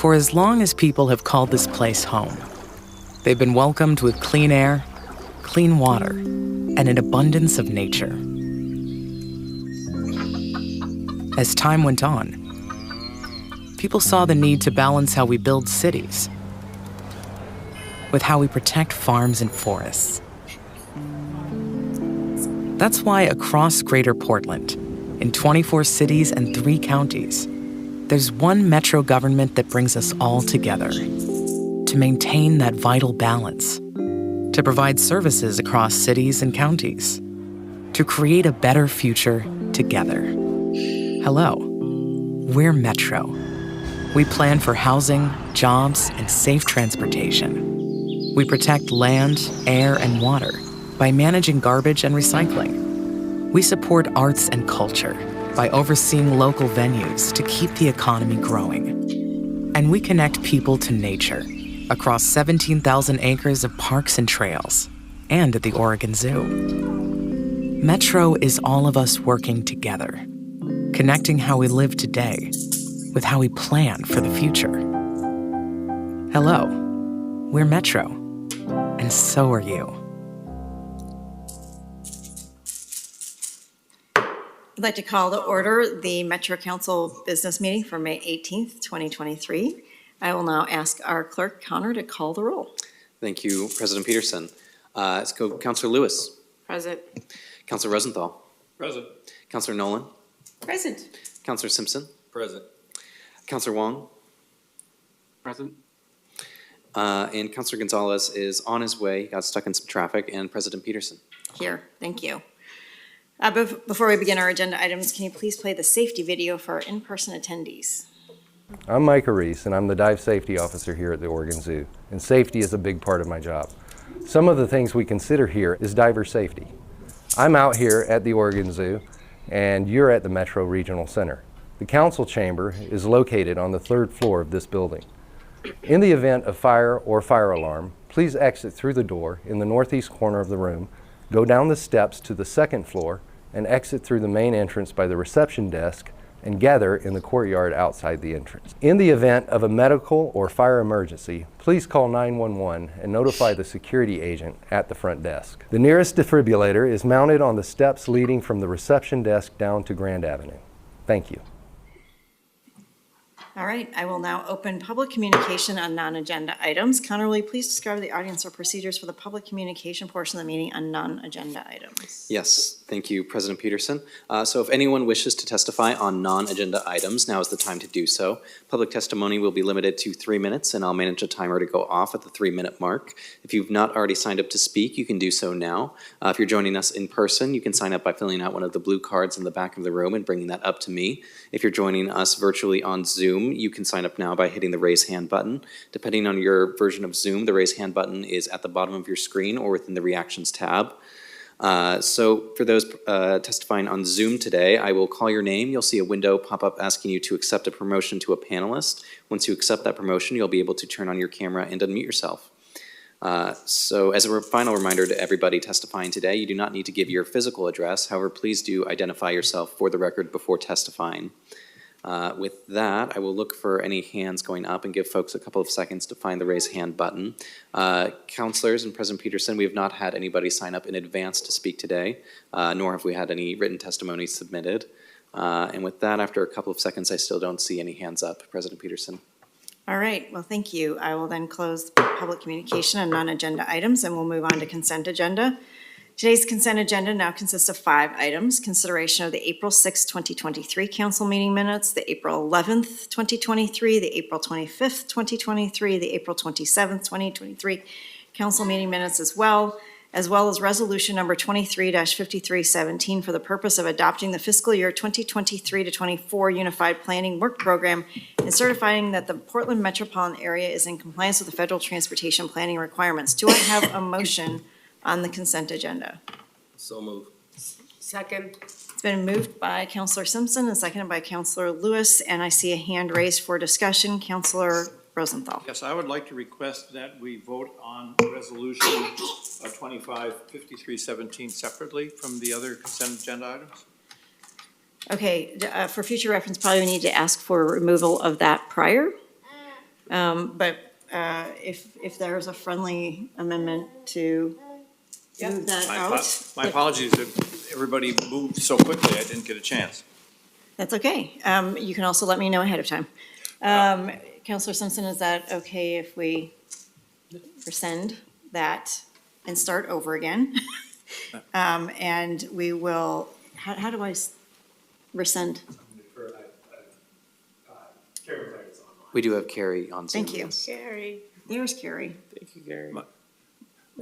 For as long as people have called this place home, they've been welcomed with clean air, clean water, and an abundance of nature. As time went on, people saw the need to balance how we build cities with how we protect farms and forests. That's why across Greater Portland, in 24 cities and 3 counties, there's one metro government that brings us all together to maintain that vital balance, to provide services across cities and counties, to create a better future together. Hello, we're Metro. We plan for housing, jobs, and safe transportation. We protect land, air, and water by managing garbage and recycling. We support arts and culture by overseeing local venues to keep the economy growing. And we connect people to nature across 17,000 acres of parks and trails, and at the Oregon Zoo. Metro is all of us working together, connecting how we live today with how we plan for the future. Hello, we're Metro, and so are you. I'd like to call to order the Metro Council business meeting for May 18th, 2023. I will now ask our clerk, Connor, to call the roll. Thank you, President Peterson. Let's go Councillor Lewis. Present. Councillor Rosenthal. Present. Councillor Nolan. Present. Councillor Simpson. Present. Councillor Wong. Present. And Councillor Gonzalez is on his way. He got stuck in some traffic. And President Peterson. Here, thank you. Before we begin our agenda items, can you please play the safety video for our in-person attendees? I'm Micah Reese, and I'm the Dive Safety Officer here at the Oregon Zoo, and safety is a big part of my job. Some of the things we consider here is diver safety. I'm out here at the Oregon Zoo, and you're at the Metro Regional Center. The council chamber is located on the 3rd floor of this building. In the event of fire or fire alarm, please exit through the door in the northeast corner of the room, go down the steps to the 2nd floor, and exit through the main entrance by the reception desk and gather in the courtyard outside the entrance. In the event of a medical or fire emergency, please call 911 and notify the security agent at the front desk. The nearest defibrillator is mounted on the steps leading from the reception desk down to Grand Avenue. Thank you. All right, I will now open public communication on non-agenda items. Connor, will you please describe the audience or procedures for the public communication portion of the meeting on non-agenda items? Yes, thank you, President Peterson. So if anyone wishes to testify on non-agenda items, now is the time to do so. Public testimony will be limited to 3 minutes, and I'll manage a timer to go off at the 3-minute mark. If you've not already signed up to speak, you can do so now. If you're joining us in person, you can sign up by filling out one of the blue cards in the back of the room and bringing that up to me. If you're joining us virtually on Zoom, you can sign up now by hitting the raise hand button. Depending on your version of Zoom, the raise hand button is at the bottom of your screen or within the reactions tab. So for those testifying on Zoom today, I will call your name. You'll see a window pop up asking you to accept a promotion to a panelist. Once you accept that promotion, you'll be able to turn on your camera and unmute yourself. So as a final reminder to everybody testifying today, you do not need to give your physical address. However, please do identify yourself for the record before testifying. With that, I will look for any hands going up and give folks a couple of seconds to find the raise hand button. Counselors and President Peterson, we have not had anybody sign up in advance to speak today, nor have we had any written testimony submitted. And with that, after a couple of seconds, I still don't see any hands up. President Peterson. All right, well, thank you. I will then close public communication on non-agenda items, and we'll move on to consent agenda. Today's consent agenda now consists of 5 items: consideration of the April 6, 2023 council meeting minutes, the April 11th, 2023, the April 25th, 2023, the April 27th, 2023 council meeting minutes as well as resolution number 23-5317 for the purpose of adopting the fiscal year 2023 to 24 Unified Planning Work Program and certifying that the Portland metropolitan area is in compliance with the federal transportation planning requirements. Do I have a motion on the consent agenda? So move. Second. It's been moved by Councillor Simpson and seconded by Councillor Lewis, and I see a hand raised for discussion. Councillor Rosenthal. Yes, I would like to request that we vote on resolution 25-5317 separately from the other consent agenda items. Okay, for future reference, probably we need to ask for removal of that prior. But if there's a friendly amendment to move that out, My apologies if everybody moved so quickly, I didn't get a chance. that's okay. You can also let me know ahead of time. Counselor Simpson, is that okay if we rescind that and start over again? And we will, how do I rescind? We do have Carrie on Zoom. Thank you. yes. There's Carrie. Thank you, Gary.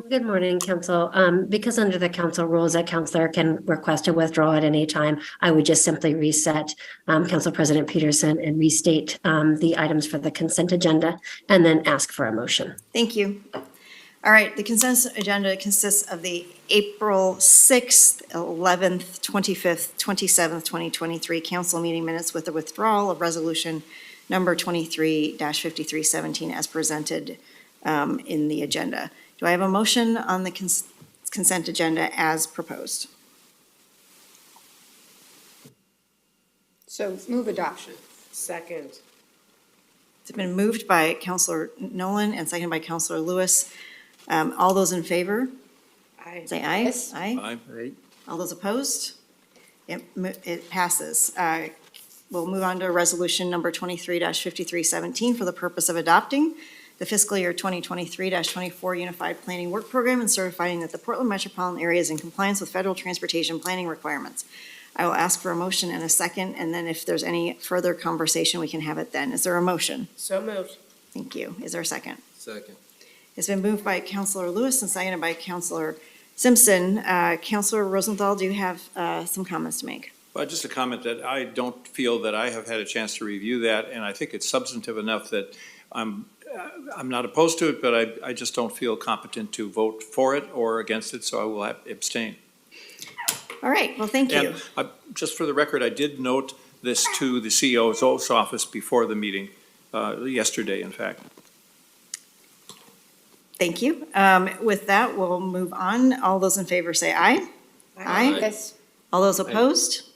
Good morning, council. Because under the council rules, a councilor can request to withdraw at any time. I would just simply reset Council President Peterson and restate the items for the consent agenda and then ask for a motion. Thank you. All right, the consent agenda consists of the April 6th, 11th, 25th, 27th, 2023 council meeting minutes with the withdrawal of resolution number 23-5317 as presented in the agenda. Do I have a motion on the consent agenda as proposed? So move adoption. Second. It's been moved by Counselor Nolan and seconded by Counselor Lewis. All those in favor, Aye. say aye. Yes. Aye. All those opposed? It passes. We'll move on to resolution number 23-5317 for the purpose of adopting the fiscal year 2023-24 Unified Planning Work Program and certifying that the Portland metropolitan area is in compliance with federal transportation planning requirements. I will ask for a motion and a second, and then if there's any further conversation, we can have it then. Is there a motion? So moved. Thank you. Is there a second? Second. It's been moved by Counselor Lewis and seconded by Counselor Simpson. Counselor Rosenthal, do you have some comments to make? Well, just a comment that I don't feel that I have had a chance to review that, and I think it's substantive enough that I'm not opposed to it, but I just don't feel competent to vote for it or against it, so I will abstain. All right, well, thank you. And just for the record, I did note this to the CEO's office before the meeting, yesterday, in fact. Thank you. With that, we'll move on. All those in favor say aye. Aye. Yes. All those opposed?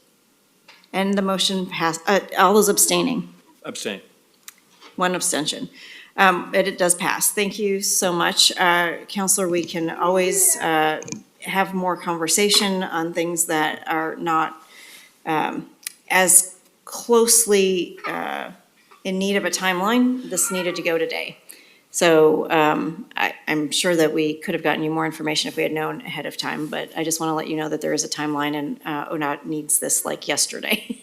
And the motion passed, all those abstaining, Abstain. one abstention. But it does pass. Thank you so much. Counselor, we can always have more conversation on things that are not as closely in need of a timeline. This needed to go today. So I'm sure that we could have gotten you more information if we had known ahead of time, but I just want to let you know that there is a timeline and ODOT needs this like yesterday.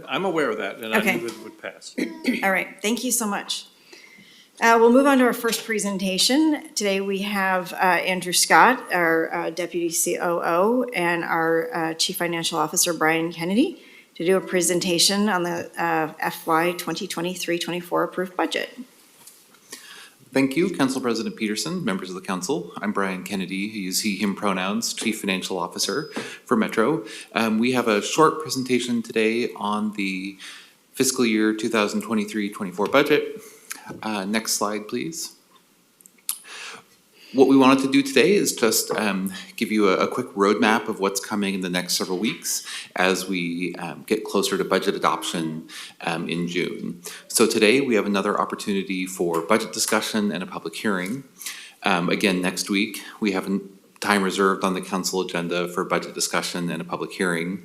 I'm aware of that, and I Okay. knew it would pass. All right, thank you so much. We'll move on to our first presentation. Today we have Andrew Scott, our Deputy COO, and our Chief Financial Officer, Brian Kennedy, to do a presentation on the FY 2023-24 approved budget. Thank you, Council President Peterson, members of the council. I'm Brian Kennedy, who use he, him pronouns, Chief Financial Officer for Metro. We have a short presentation today on the fiscal year 2023-24 budget. Next slide, please. What we wanted to do today is just give you a quick roadmap of what's coming in the next several weeks as we get closer to budget adoption in June. So today we have another opportunity for budget discussion and a public hearing. Again, next week we have time reserved on the council agenda for budget discussion and a public hearing.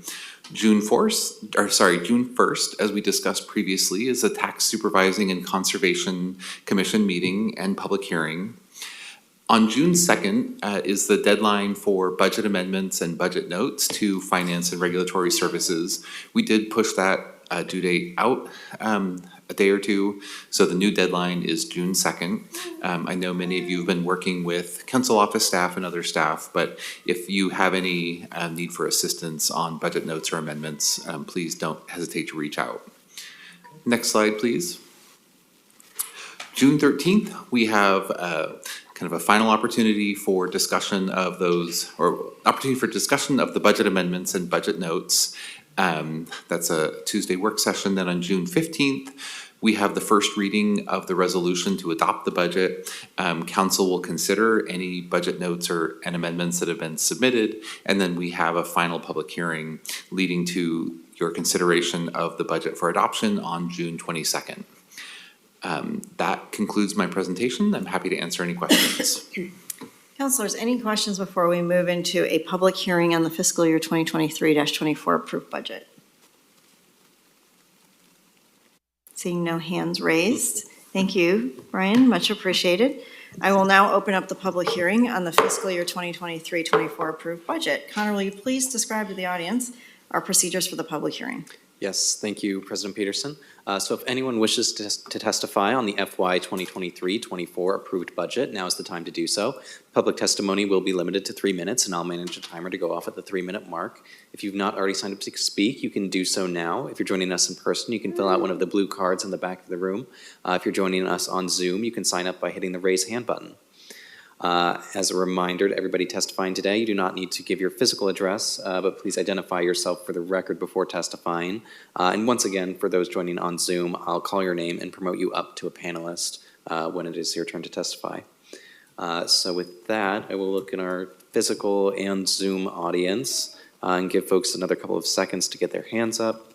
June 1st, as we discussed previously, is a Tax Supervising and Conservation Commission meeting and public hearing. On June 2nd is the deadline for budget amendments and budget notes to Finance and Regulatory Services. We did push that due date out a day or two, so the new deadline is June 2nd. I know many of you have been working with council office staff and other staff, but if you have any need for assistance on budget notes or amendments, please don't hesitate to reach out. Next slide, please. June 13th, we have kind of a final opportunity for discussion of those, or opportunity for discussion of the budget amendments and budget notes. That's a Tuesday work session. Then on June 15th, we have the first reading of the resolution to adopt the budget. Council will consider any budget notes and amendments that have been submitted, and then we have a final public hearing leading to your consideration of the budget for adoption on June 22nd. That concludes my presentation. I'm happy to answer any questions. Councilors, any questions before we move into a public hearing on the fiscal year 2023-24 approved budget? Seeing no hands raised. Thank you, Brian, much appreciated. I will now open up the public hearing on the fiscal year 2023-24 approved budget. Connor, will you please describe to the audience our procedures for the public hearing? Yes, thank you, President Peterson. So if anyone wishes to testify on the FY 2023-24 approved budget, now is the time to do so. Public testimony will be limited to 3 minutes, and I'll manage a timer to go off at the 3-minute mark. If you've not already signed up to speak, you can do so now. If you're joining us in person, you can fill out one of the blue cards in the back of the room. If you're joining us on Zoom, you can sign up by hitting the raise hand button. As a reminder to everybody testifying today, you do not need to give your physical address, but please identify yourself for the record before testifying. And once again, for those joining on Zoom, I'll call your name and promote you up to a panelist when it is your turn to testify. So with that, I will look in our physical and Zoom audience and give folks another couple of seconds to get their hands up.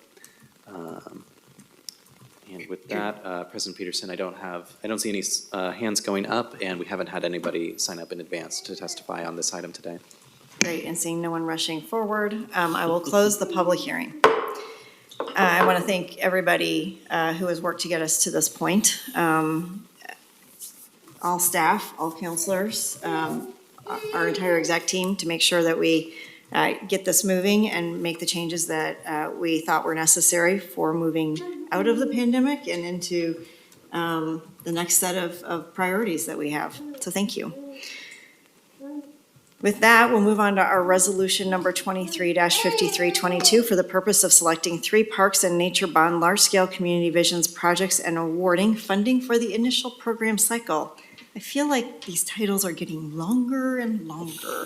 And with that, President Peterson, I don't see any hands going up, and we haven't had anybody sign up in advance to testify on this item today. Great, and seeing no one rushing forward, I will close the public hearing. I want to thank everybody who has worked to get us to this point. All staff, all counselors, our entire exec team, to make sure that we get this moving and make the changes that we thought were necessary for moving out of the pandemic and into the next set of priorities that we have. So thank you. With that, we'll move on to our resolution number 23-5322 for the purpose of selecting 3 Parks and Nature Bond large-scale community visions projects and awarding funding for the initial program cycle. I feel like these titles are getting longer and longer.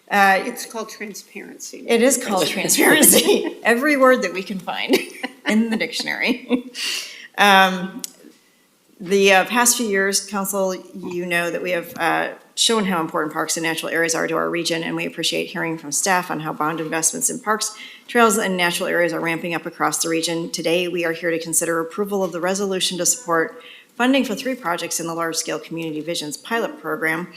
It's called transparency. It is called transparency. Every word that we can find in the dictionary. The past few years, Council, you know that we have shown how important parks and natural areas are to our region, and we appreciate hearing from staff on how bond investments in parks, trails, and natural areas are ramping up across the region. Today, we are here to consider approval of the resolution to support funding for 3 projects in the large-scale Community Visions pilot program.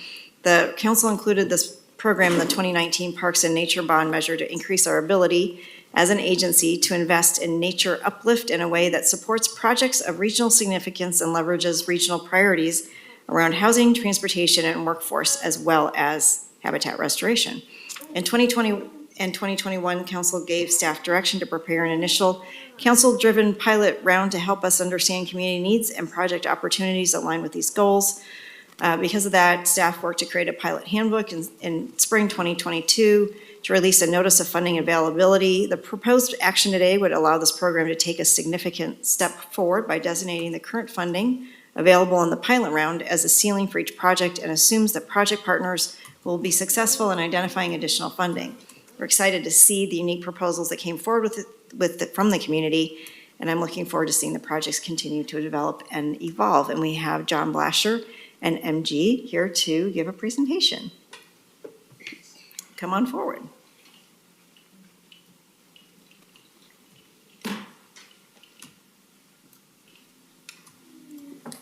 The Council included this program in the 2019 Parks and Nature Bond measure to increase our ability as an agency to invest in nature uplift in a way that supports projects of regional significance and leverages regional priorities around housing, transportation, and workforce, as well as habitat restoration. In 2020 and 2021, Council gave staff direction to prepare an initial Council-driven pilot round to help us understand community needs and project opportunities aligned with these goals. Because of that, staff worked to create a pilot handbook in spring 2022 to release a notice of funding availability. The proposed action today would allow this program to take a significant step forward by designating the current funding available in the pilot round as a ceiling for each project and assumes that project partners will be successful in identifying additional funding. We're excited to see the unique proposals that came forward from the community, and I'm looking forward to seeing the projects continue to develop and evolve. And we have John Blasher and MG here to give a presentation. Come on forward.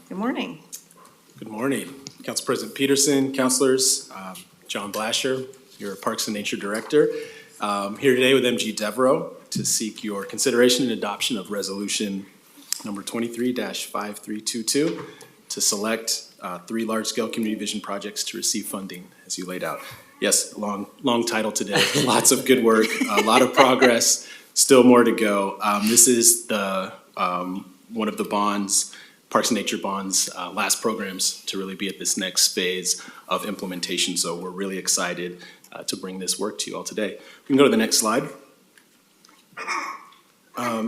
Good morning. Good morning, Council President Peterson, councilors, John Blasher, your Parks and Nature Director. Here today with MG Devereaux to seek your consideration and adoption of resolution number 23-5322 to select 3 large-scale community vision projects to receive funding, as you laid out. Yes, long title today, lots of good work, a lot of progress, still more to go. This is the one of the bonds, Parks and Nature Bonds, last programs to really be at this next phase of implementation. So we're really excited to bring this work to you all today. We can go to the next slide.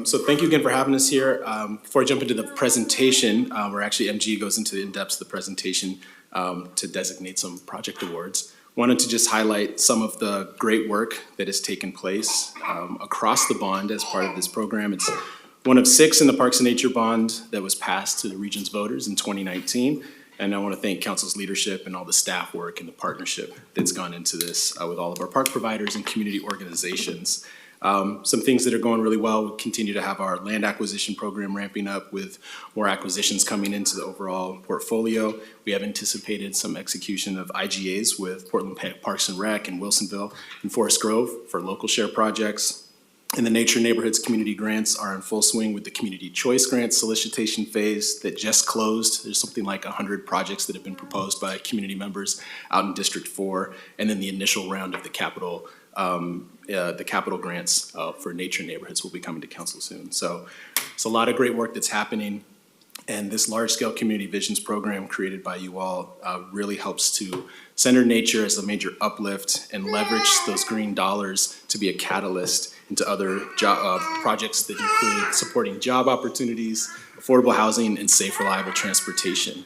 So thank you again for having us here. Before I jump into the presentation, where actually MG goes into the in-depth of the presentation to designate some project awards, wanted to just highlight some of the great work that has taken place across the bond as part of this program. It's one of 6 in the Parks and Nature Bond that was passed to the region's voters in 2019. And I want to thank Council's leadership and all the staff work and the partnership that's gone into this with all of our park providers and community organizations. Some things that are going really well, we continue to have our land acquisition program ramping up with more acquisitions coming into the overall portfolio. We have anticipated some execution of IGAs with Portland Parks and Rec and Wilsonville and Forest Grove for local share projects. And the Nature Neighborhoods community grants are in full swing with the community choice grant solicitation phase that just closed. There's something like 100 projects that have been proposed by community members out in District 4. And then the initial round of the capital grants for Nature Neighborhoods will be coming to council soon. So it's a lot of great work that's happening. And this large-scale community visions program created by you all really helps to center nature as a major uplift and leverage those green dollars to be a catalyst into other projects that include supporting job opportunities, affordable housing, and safe, reliable transportation.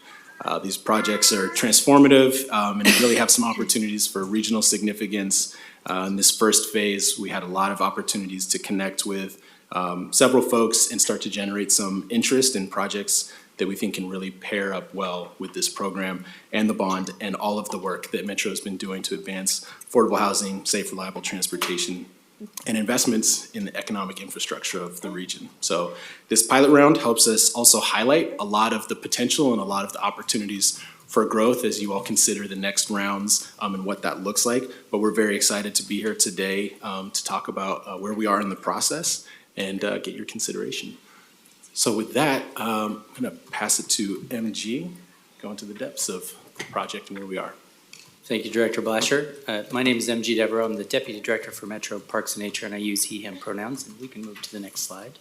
These projects are transformative and really have some opportunities for regional significance. In this first phase, we had a lot of opportunities to connect with several folks and start to generate some interest in projects that we think can really pair up well with this program and the bond and all of the work that Metro has been doing to advance affordable housing, safe, reliable transportation, and investments in the economic infrastructure of the region. So this pilot round helps us also highlight a lot of the potential and a lot of the opportunities for growth as you all consider the next rounds and what that looks like. But we're very excited to be here today to talk about where we are in the process and get your consideration. So with that, I'm gonna pass it to MG, go into the depths of the project and where we are. Thank you, Director Blasher. My name is MG Devereaux. I'm the Deputy Director for Metro Parks and Nature, and I use he, him pronouns, and we can move to the next slide.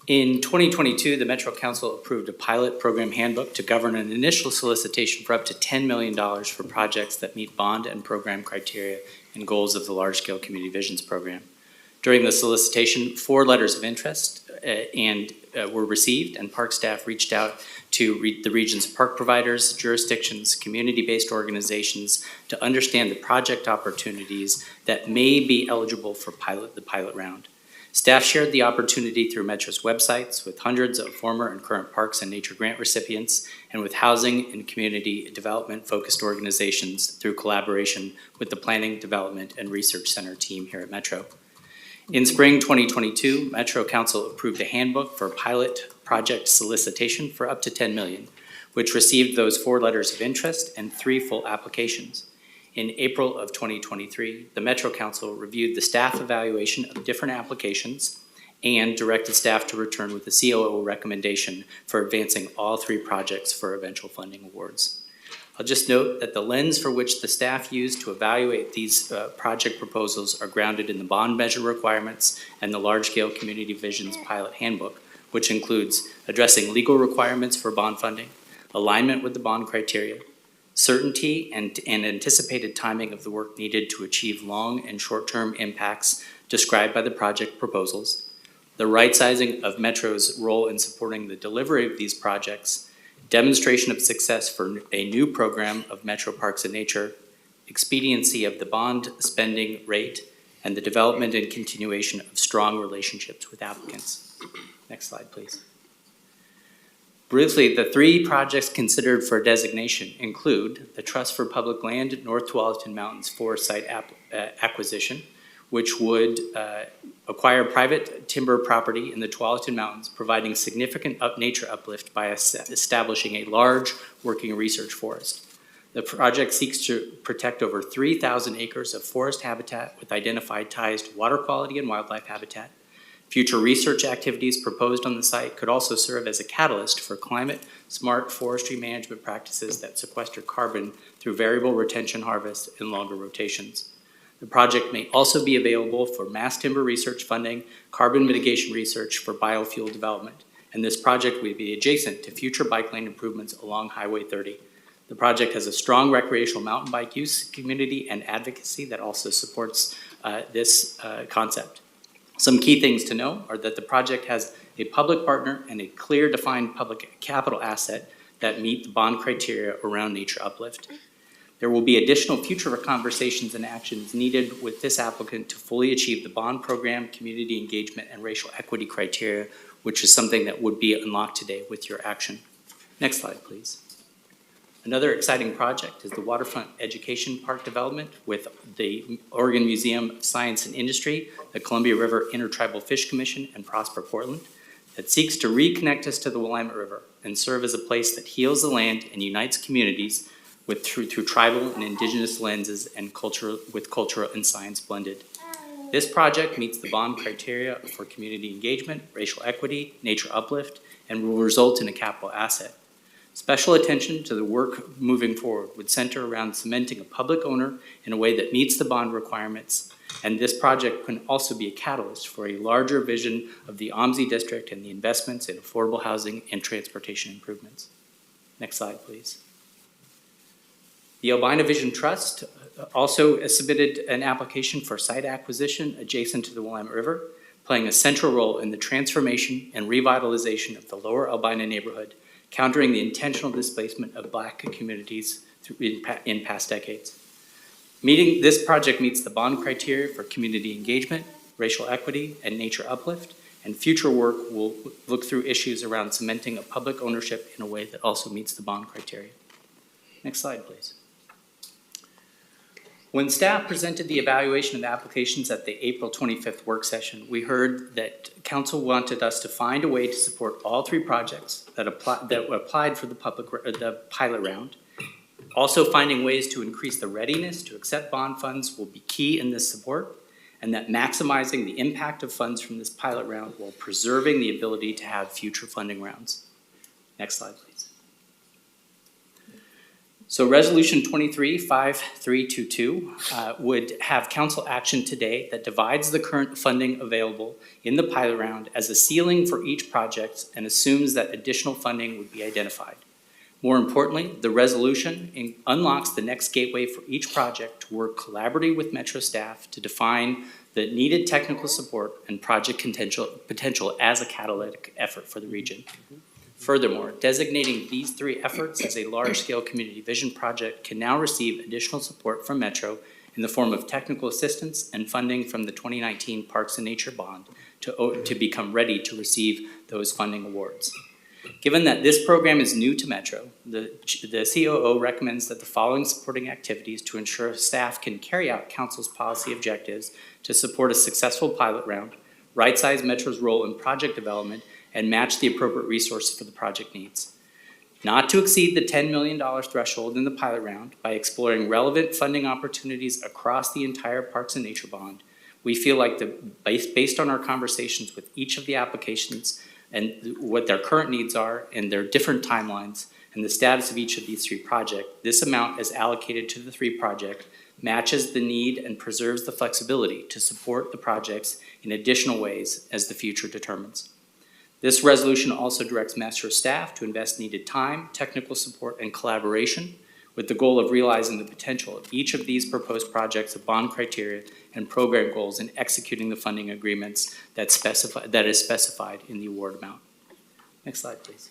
In 2022, the Metro Council approved a pilot program handbook to govern an initial solicitation for up to $10 million for projects that meet bond and program criteria and goals of the large-scale community visions program. During the solicitation, 4 letters of interest were received, and park staff reached out to the region's park providers, jurisdictions, community-based organizations to understand the project opportunities that may be eligible for the pilot round. Staff shared the opportunity through Metro's websites with hundreds of former and current parks and nature grant recipients and with housing and community development-focused organizations through collaboration with the Planning, Development, and Research Center team here at Metro. In spring 2022, Metro Council approved a handbook for pilot project solicitation for up to $10 million, which received those 4 letters of interest and 3 full applications. In April of 2023, the Metro Council reviewed the staff evaluation of different applications and directed staff to return with a COO recommendation for advancing all 3 projects for eventual funding awards. I'll just note that the lens for which the staff used to evaluate these project proposals are grounded in the bond measure requirements and the large-scale community visions pilot handbook, which includes addressing legal requirements for bond funding, alignment with the bond criteria, certainty and anticipated timing of the work needed to achieve long and short-term impacts described by the project proposals, the right sizing of Metro's role in supporting the delivery of these projects, demonstration of success for a new program of Metro Parks and Nature, expediency of the bond spending rate, and the development and continuation of strong relationships with applicants. Next slide, please. Briefly, the 3 projects considered for designation include the Trust for Public Land North Tualatin Mountains Forest Site acquisition, which would acquire private timber property in the Tualatin Mountains, providing significant nature uplift by establishing a large working research forest. The project seeks to protect over 3,000 acres of forest habitat with identified ties to water quality and wildlife habitat. Future research activities proposed on the site could also serve as a catalyst for climate-smart forestry management practices that sequester carbon through variable retention harvest and longer rotations. The project may also be available for mass timber research funding, carbon mitigation research for biofuel development, and this project will be adjacent to future bike lane improvements along Highway 30. The project has a strong recreational mountain bike use community and advocacy that also supports this concept. Some key things to know are that the project has a public partner and a clear defined public capital asset that meet the bond criteria around nature uplift. There will be additional future conversations and actions needed with this applicant to fully achieve the bond program, community engagement, and racial equity criteria, which is something that would be unlocked today with your action. Next slide, please. Another exciting project is the Waterfront Education Park development with the Oregon Museum of Science and Industry, the Columbia River Intertribal Fish Commission, and Prosper Portland that seeks to reconnect us to the Willamette River and serve as a place that heals the land and unites communities through tribal and indigenous lenses and cultural and science blended. This project meets the bond criteria for community engagement, racial equity, nature uplift, and will result in a capital asset. Special attention to the work moving forward would center around cementing a public owner in a way that meets the bond requirements, and this project can also be a catalyst for a larger vision of the OMSI district and the investments in affordable housing and transportation improvements. Next slide, please. The Albina Vision Trust also submitted an application for site acquisition adjacent to the Willamette River, playing a central role in the transformation and revitalization of the lower Albina neighborhood, countering the intentional displacement of Black communities in past decades. This project meets the bond criteria for community engagement, racial equity, and nature uplift, and future work will look through issues around cementing a public ownership in a way that also meets the bond criteria. Next slide, please. When staff presented the evaluation of applications at the April 25th work session, we heard that council wanted us to find a way to support all three projects that applied for the pilot round. Also, finding ways to increase the readiness to accept bond funds will be key in this support, and that maximizing the impact of funds from this pilot round while preserving the ability to have future funding rounds. Next slide, please. So Resolution 23-5322 would have council action today that divides the current funding available in the pilot round as a ceiling for each project and assumes that additional funding would be identified. More importantly, the resolution unlocks the next gateway for each project to work collaboratively with Metro staff to define the needed technical support and project potential as a catalytic effort for the region. Furthermore, designating these three efforts as a large-scale community vision project can now receive additional support from Metro in the form of technical assistance and funding from the 2019 Parks and Nature Bond to become ready to receive those funding awards. Given that this program is new to Metro, the COO recommends that the following supporting activities to ensure staff can carry out council's policy objectives to support a successful pilot round, right-size Metro's role in project development, and match the appropriate resources for the project needs. Not to exceed the $10 million threshold in the pilot round by exploring relevant funding opportunities across the entire Parks and Nature Bond. We feel like based on our conversations with each of the applications and what their current needs are and their different timelines and the status of each of these three projects, this amount as allocated to the three projects matches the need and preserves the flexibility to support the projects in additional ways as the future determines. This resolution also directs Metro staff to invest needed time, technical support, and collaboration with the goal of realizing the potential of each of these proposed projects of bond criteria and program goals and executing the funding agreements that is specified in the award amount. Next slide, please.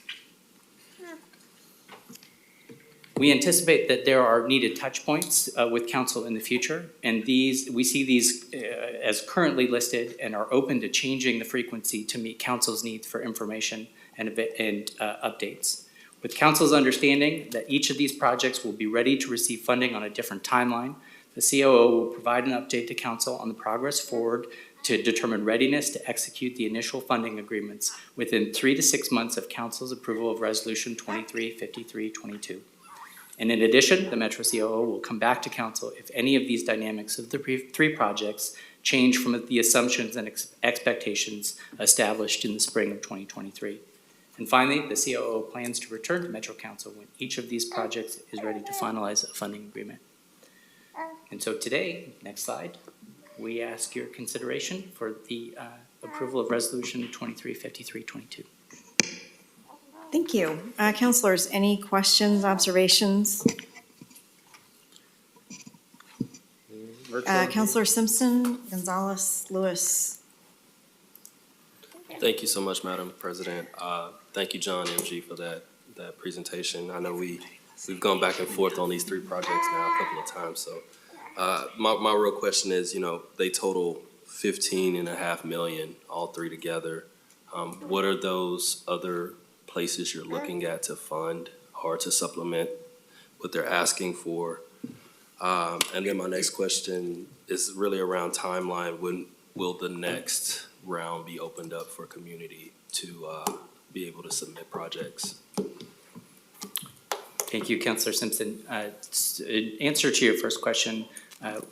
We anticipate that there are needed touch points with council in the future, and we see these as currently listed and are open to changing the frequency to meet council's needs for information and updates. With council's understanding that each of these projects will be ready to receive funding on a different timeline, the COO will provide an update to council on the progress forward to determine readiness to execute the initial funding agreements within 3 to 6 months of council's approval of Resolution 23-5322. And in addition, the Metro COO will come back to council if any of these dynamics of the three projects change from the assumptions and expectations established in the spring of 2023. And finally, the COO plans to return to Metro Council when each of these projects is ready to finalize a funding agreement. And so today, next slide, we ask your consideration for the approval of Resolution 23-5322. Thank you. Councilors, any questions, observations? Councilor Simpson, Gonzalez, Lewis. Thank you so much, Madam President. Thank you, John MG, for that presentation. I know we've gone back and forth on these three projects now a couple of times. So my real question is, they total $15.5 million, all three together. What are those other places you're looking at to fund or to supplement they're asking for. And then my next question is really around timeline. When will the next round be opened up for community to be able to submit projects? Thank you, Councilor Simpson. In answer to your first question,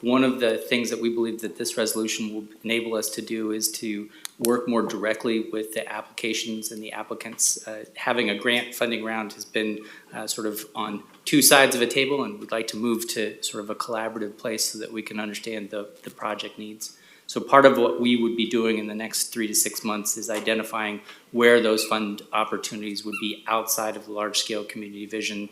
one of the things that we believe that this resolution will enable us to do is to work more directly with the applications and the applicants. Having a grant funding round has been sort of on two sides of a table, and we'd like to move to sort of a collaborative place so that we can understand the project needs. So part of what we would be doing in the next 3 to 6 months is identifying where those fund opportunities would be outside of the large-scale community vision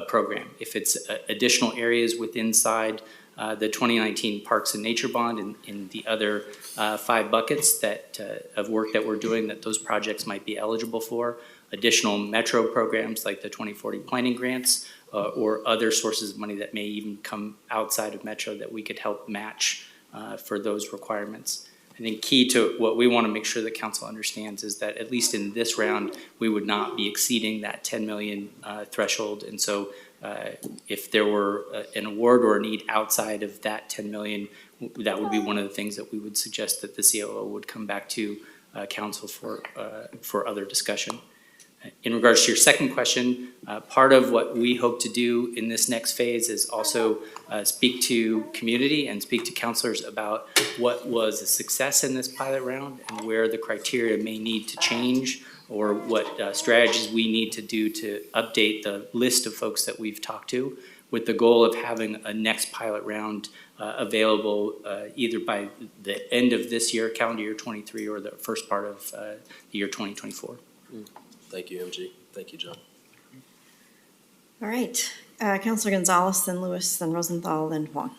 program. If it's additional areas inside the 2019 Parks and Nature Bond and the other 5 buckets that of work that we're doing that those projects might be eligible for, additional metro programs like the 2040 planning grants or other sources of money that may even come outside of metro that we could help match for those requirements. I think key to what we want to make sure that council understands is that at least in this round, we would not be exceeding that 10 million threshold. And so if there were an award or a need outside of that 10 million, that would be one of the things that we would suggest that the COO would come back to council for other discussion. In regards to your second question, part of what we hope to do in this next phase is also speak to community and speak to counselors about what was a success in this pilot round and where the criteria may need to change or what strategies we need to do to update the list of folks that we've talked to, with the goal of having a next pilot round available either by the end of this year, calendar year 23, or the first part of the year 2024. Thank you, MG. Thank you, John. All right, Councilor Gonzalez, then Lewis, then Rosenthal, then Huang.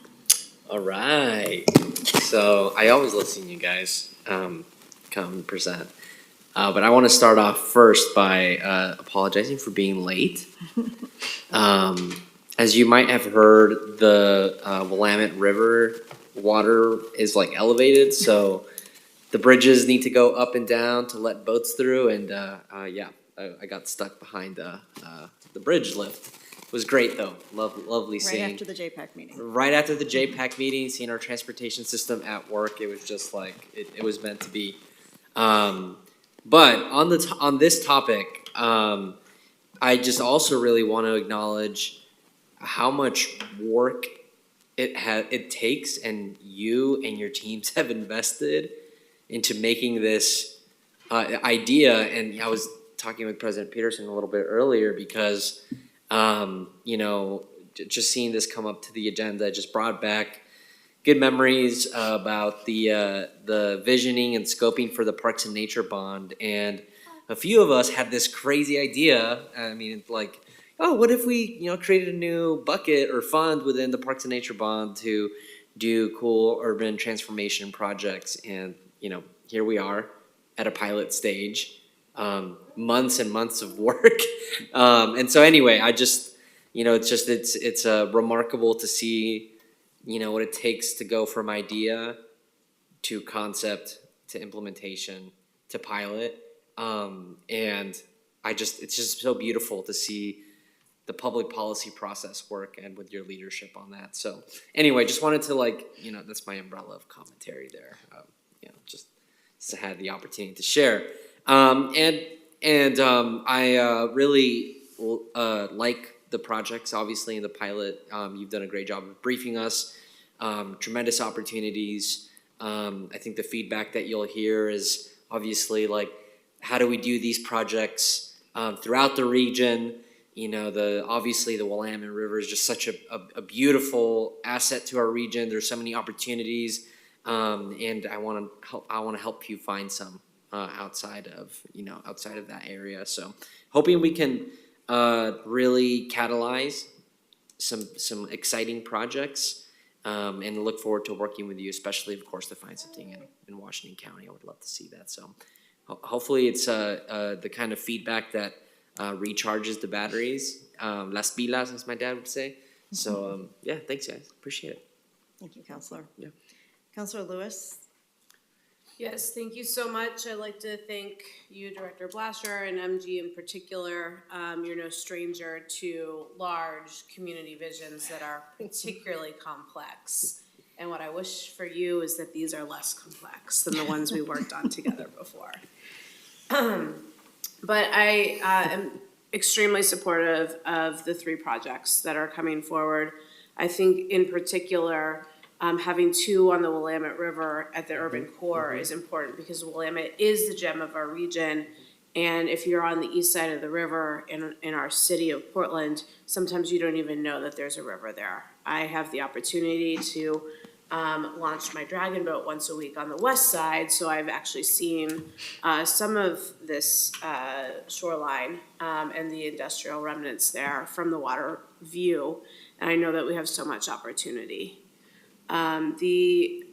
All right. So I always love seeing you guys come and present. But I want to start off first by apologizing for being late. As you might have heard, the Willamette River water is like elevated, so the bridges need to go up and down to let boats through. And yeah, I got stuck behind the bridge lift. It was great though. Lovely seeing. Right after the JPAC meeting. Right after the JPAC meeting, seeing our transportation system at work, it was just like it was meant to be. But on this topic, I just also really want to acknowledge how much work it takes, and you and your teams have invested into making this idea. And I was talking with President Peterson a little bit earlier because, you know, just seeing this come up to the agenda just brought back good memories about the visioning and scoping for the Parks and Nature Bond. And a few of us had this crazy idea. I mean, like, oh, what if we, you know, created a new bucket or fund within the Parks and Nature Bond to do cool urban transformation projects? And, you know, here we are at a pilot stage, months and months of work. And so anyway, I just, you know, it's remarkable to see, you know, what it takes to go from idea to concept to implementation to pilot. And it's just so beautiful to see the public policy process work and with your leadership on that. So anyway, just wanted to, like, you know, that's my umbrella of commentary there. You know, just had the opportunity to share. I really like the projects, obviously, in the pilot. You've done a great job of briefing us. Tremendous opportunities. I think the feedback that you'll hear is obviously like, how do we do these projects throughout the region? You know, obviously the Willamette River is just such a beautiful asset to our region. There's so many opportunities, and I want to help you find some outside of that area. So hoping we can really catalyze some exciting projects, and look forward to working with you, especially, of course, to find something in Washington County. I would love to see that. So hopefully it's the kind of feedback that recharges the batteries, las pilas, as my dad would say. So yeah, thanks guys, appreciate it. Thank you, Counselor. Yeah. Counselor Lewis? Yes, thank you so much. I'd like to thank you, Director Blasher, and MG in particular. You're no stranger to large community visions that are particularly complex. And what I wish for you is that these are less complex than the ones we worked on together before. But I am extremely supportive of the 3 projects that are coming forward. I think in particular, having 2 on the Willamette River at the urban core is important because Willamette is the gem of our region. And if you're on the east side of the river in our city of Portland, sometimes you don't even know that there's a river there. I have the opportunity to launch my dragon boat once a week on the west side, so I've actually seen some of this shoreline and the industrial remnants there from the water view, and I know that we have so much opportunity. The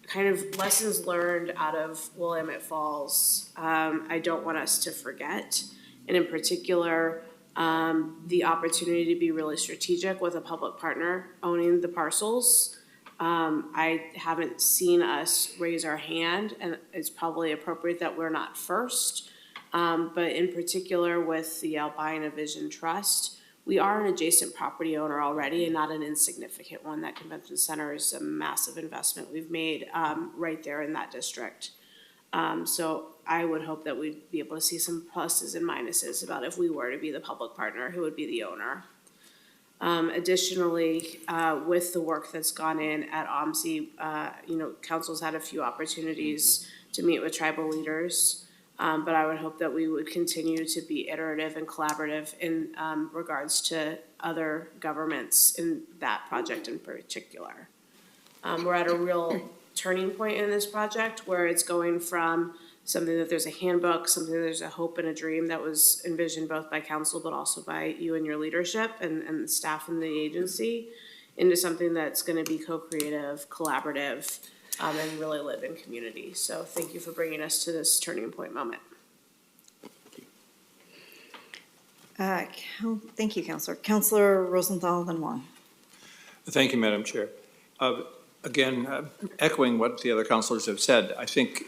kind of lessons learned out of Willamette Falls, I don't want us to forget, and in particular, the opportunity to be really strategic with a public partner owning the parcels. I haven't seen us raise our hand, and it's probably appropriate that we're not first. But in particular with the Albina Vision Trust, we are an adjacent property owner already and not an insignificant one. That convention center is a massive investment we've made right there in that district. So I would hope that we'd be able to see some pluses and minuses about if we were to be the public partner, who would be the owner. Additionally, with the work that's gone in at OMSI, council's had a few opportunities to meet with tribal leaders. But I would hope that we would continue to be iterative and collaborative in regards to other governments in that project in particular. We're at a real turning point in this project where it's going from something that there's a handbook, something that there's a hope and a dream that was envisioned both by council but also by you and your leadership and the staff in the agency, into something that's going to be co-creative, collaborative, and really live in community. So thank you for bringing us to this turning point moment. Thank you, Councilor. Councilor Rosenthal, then Wong. Thank you, Madam Chair. Again, echoing what the other councilors have said, I think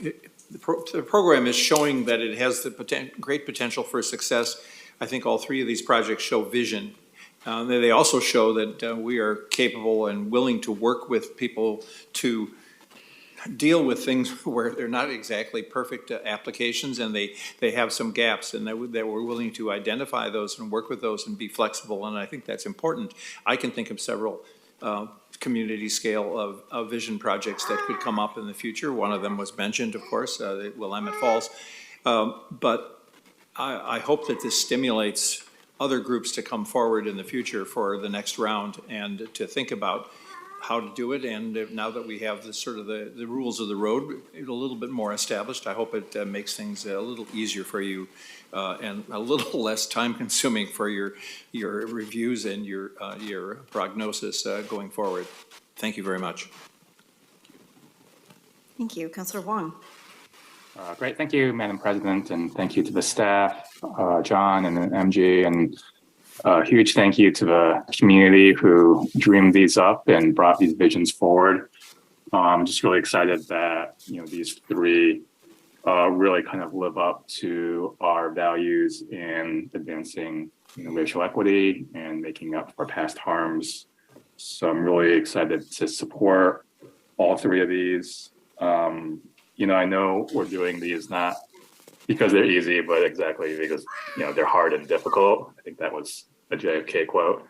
the program is showing that it has the great potential for success. I think all 3 of these projects show vision. They also show that we are capable and willing to work with people to deal with things where they're not exactly perfect applications and they have some gaps, and that we're willing to identify those and work with those and be flexible, and I think that's important. I can think of several community scale of vision projects that could come up in the future. One of them was mentioned, of course, the Willamette Falls. But I hope that this stimulates other groups to come forward in the future for the next round and to think about how to do it. And now that we have the sort of the rules of the road a little bit more established, I hope it makes things a little easier for you and a little less time consuming for your reviews and your prognosis going forward. Thank you very much. Thank you. Councilor Wong. Great. Thank you, Madam President, and thank you to the staff, John and MG, and a huge thank you to the community who dreamed these up and brought these visions forward. I'm just really excited that these 3 really kind of live up to our values in advancing racial equity and making up for past harms. So I'm really excited to support all 3 of these. I know we're doing these not because they're easy, but exactly because they're hard and difficult. I think that was a JFK quote.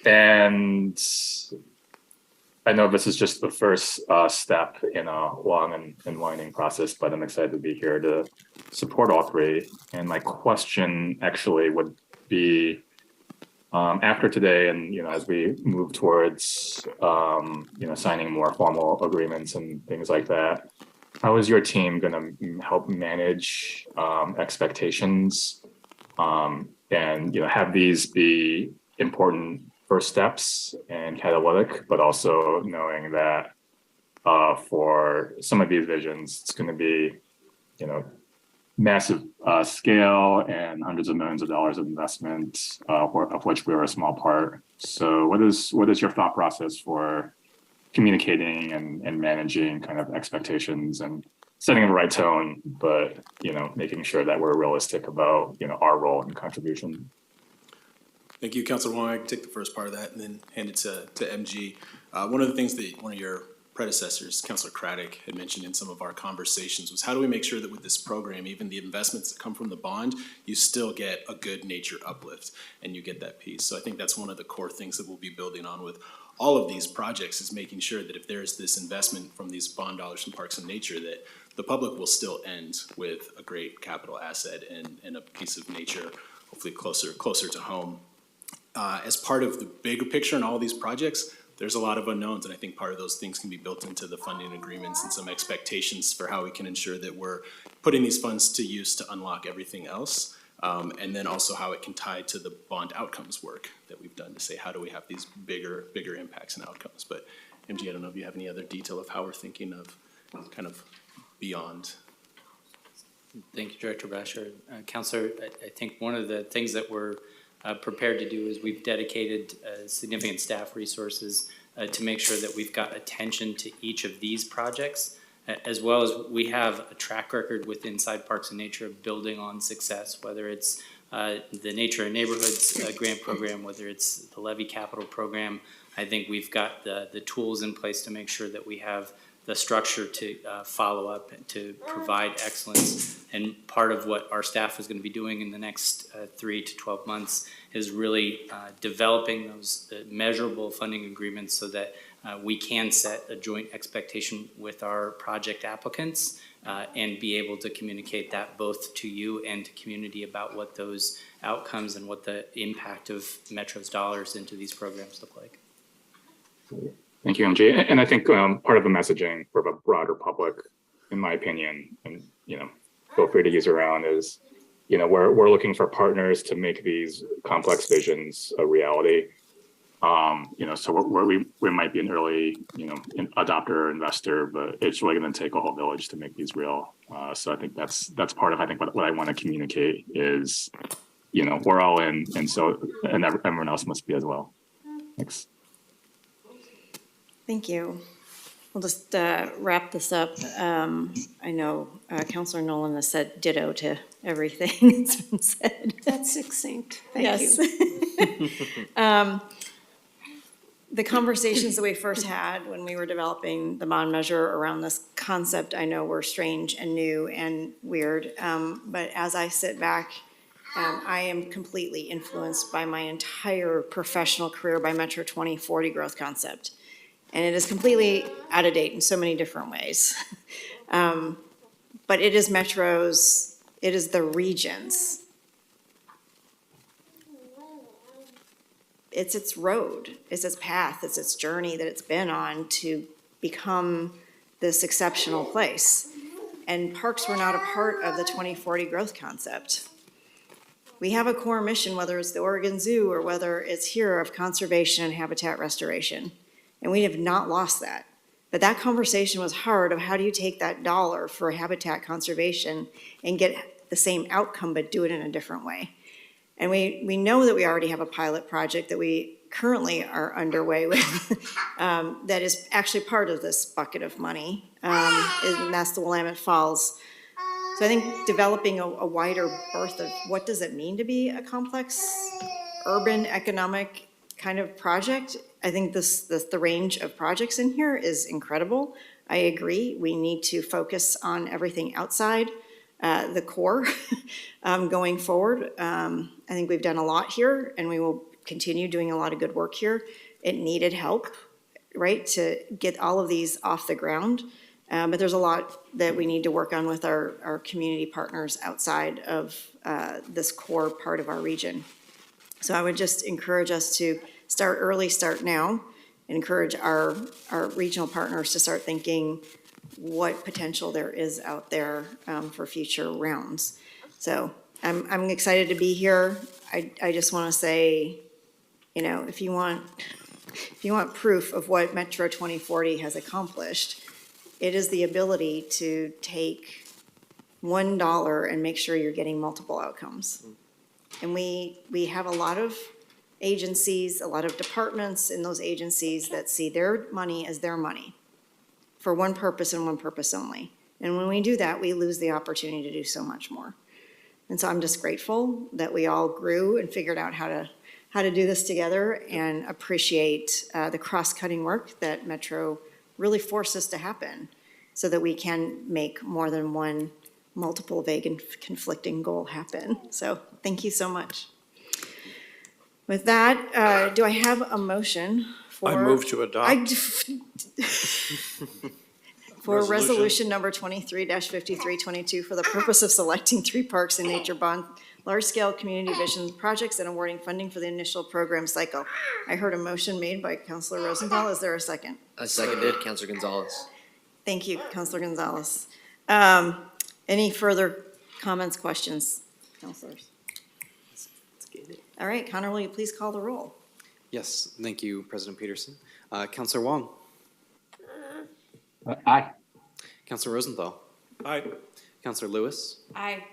And I know this is just the first step in a long and winding process, but I'm excited to be here to support all 3. And my question actually would be, after today, and as we move towards signing more formal agreements and things like that, how is your team going to help manage expectations and have these be important first steps and catalytic, but also knowing that for some of these visions, it's going to be massive scale and hundreds of millions of dollars of investment, of which we are a small part. So what is your thought process for communicating and managing kind of expectations and setting the right tone, but, making sure that we're realistic about, our role and contribution. Thank you, Councilor Wong. I can take the first part of that and then hand it to MG. One of the things that one of your predecessors, Councilor Craddock, had mentioned in some of our conversations was how do we make sure that with this program, even the investments that come from the bond, you still get a good nature uplift and you get that piece. So I think that's one of the core things that we'll be building on with all of these projects is making sure that if there's this investment from these bond dollars from Parks and Nature, that the public will still end with a great capital asset and a piece of nature, hopefully closer to home. As part of the bigger picture in all these projects, there's a lot of unknowns, and I think part of those things can be built into the funding agreements and some expectations for how we can ensure that we're putting these funds to use to unlock everything else. And then also how it can tie to the bond outcomes work that we've done to say, how do we have these bigger impacts and outcomes? But MG, I don't know if you have any other detail of how we're thinking of kind of beyond. Thank you, Director Blasher. Counselor, I think one of the things that we're prepared to do is we've dedicated significant staff resources to make sure that we've got attention to each of these projects, as well as we have a track record with Inside Parks and Nature of building on success, whether it's the Nature and Neighborhoods grant program, whether it's the Levy Capital program. I think we've got the tools in place to make sure that we have the structure to follow up and to provide excellence. And part of what our staff is going to be doing in the next 3 to 12 months is really developing those measurable funding agreements so that we can set a joint expectation with our project applicants and be able to communicate that both to you and to community about what those outcomes and what the impact of Metro's dollars into these programs look like. Thank you, MG. And I think part of the messaging for the broader public, in my opinion, and feel free to use around is, we're looking for partners to make these complex visions a reality. So we might be an early, adopter or investor, but it's really going to take a whole village to make these real. So I think that's part of what I want to communicate is, we're all in, and everyone else must be as well. Thanks. Thank you. We'll just wrap this up. I know Councilor Nolan has said ditto to everything that's been said. That's succinct. Thank you. The conversations that we first had when we were developing the bond measure around this concept, I know were strange and new and weird. But as I sit back, I am completely influenced by my entire professional career by Metro 2040 growth concept. And it is completely out of date in so many different ways. But it is Metro's, it is the region's. It's its road, it's its path, it's its journey that it's been on to become this exceptional place. And parks were not a part of the 2040 growth concept. We have a core mission, whether it's the Oregon Zoo or whether it's here, of conservation and habitat restoration. And we have not lost that. But that conversation was hard of how do you take that dollar for habitat conservation and get the same outcome but do it in a different way. And we know that we already have a pilot project that we currently are underway with that is actually part of this bucket of money, and that's the Willamette Falls. So I think developing a wider berth of what does it mean to be a complex urban economic kind of project. I think the range of projects in here is incredible. I agree. We need to focus on everything outside the core going forward. I think we've done a lot here and we will continue doing a lot of good work here. It needed help, right, to get all of these off the ground. But there's a lot that we need to work on with our community partners outside of this core part of our region. So I would just encourage us to start early, start now, and encourage our regional partners to start thinking what potential there is out there for future rounds. So I'm excited to be here. I just want to say, if you want proof of what Metro 2040 has accomplished, it is the ability to take $1 and make sure you're getting multiple outcomes. And we have a lot of agencies, a lot of departments in those agencies that see their money as their money for one purpose and one purpose only. And when we do that, we lose the opportunity to do so much more. And so I'm just grateful that we all grew and figured out how to do this together, and appreciate the cross-cutting work that Metro really forced us to happen so that we can make more than one multiple vague and conflicting goal happen. So thank you so much. With that, do I have a motion for? I move to adopt. For resolution number 23-5322 for the purpose of selecting 3 parks and nature bond large-scale community vision projects and awarding funding for the initial program cycle. I heard a motion made by Councilor Rosenthal. Is there a second? I seconded, Counselor Gonzalez. Thank you, Councilor Gonzalez. Any further comments, questions, councilors? All right, Connor, will you please call the roll? Yes, thank you, President Peterson. Counselor Wong. Aye. Counselor Rosenthal. Aye. Counselor Lewis. Aye.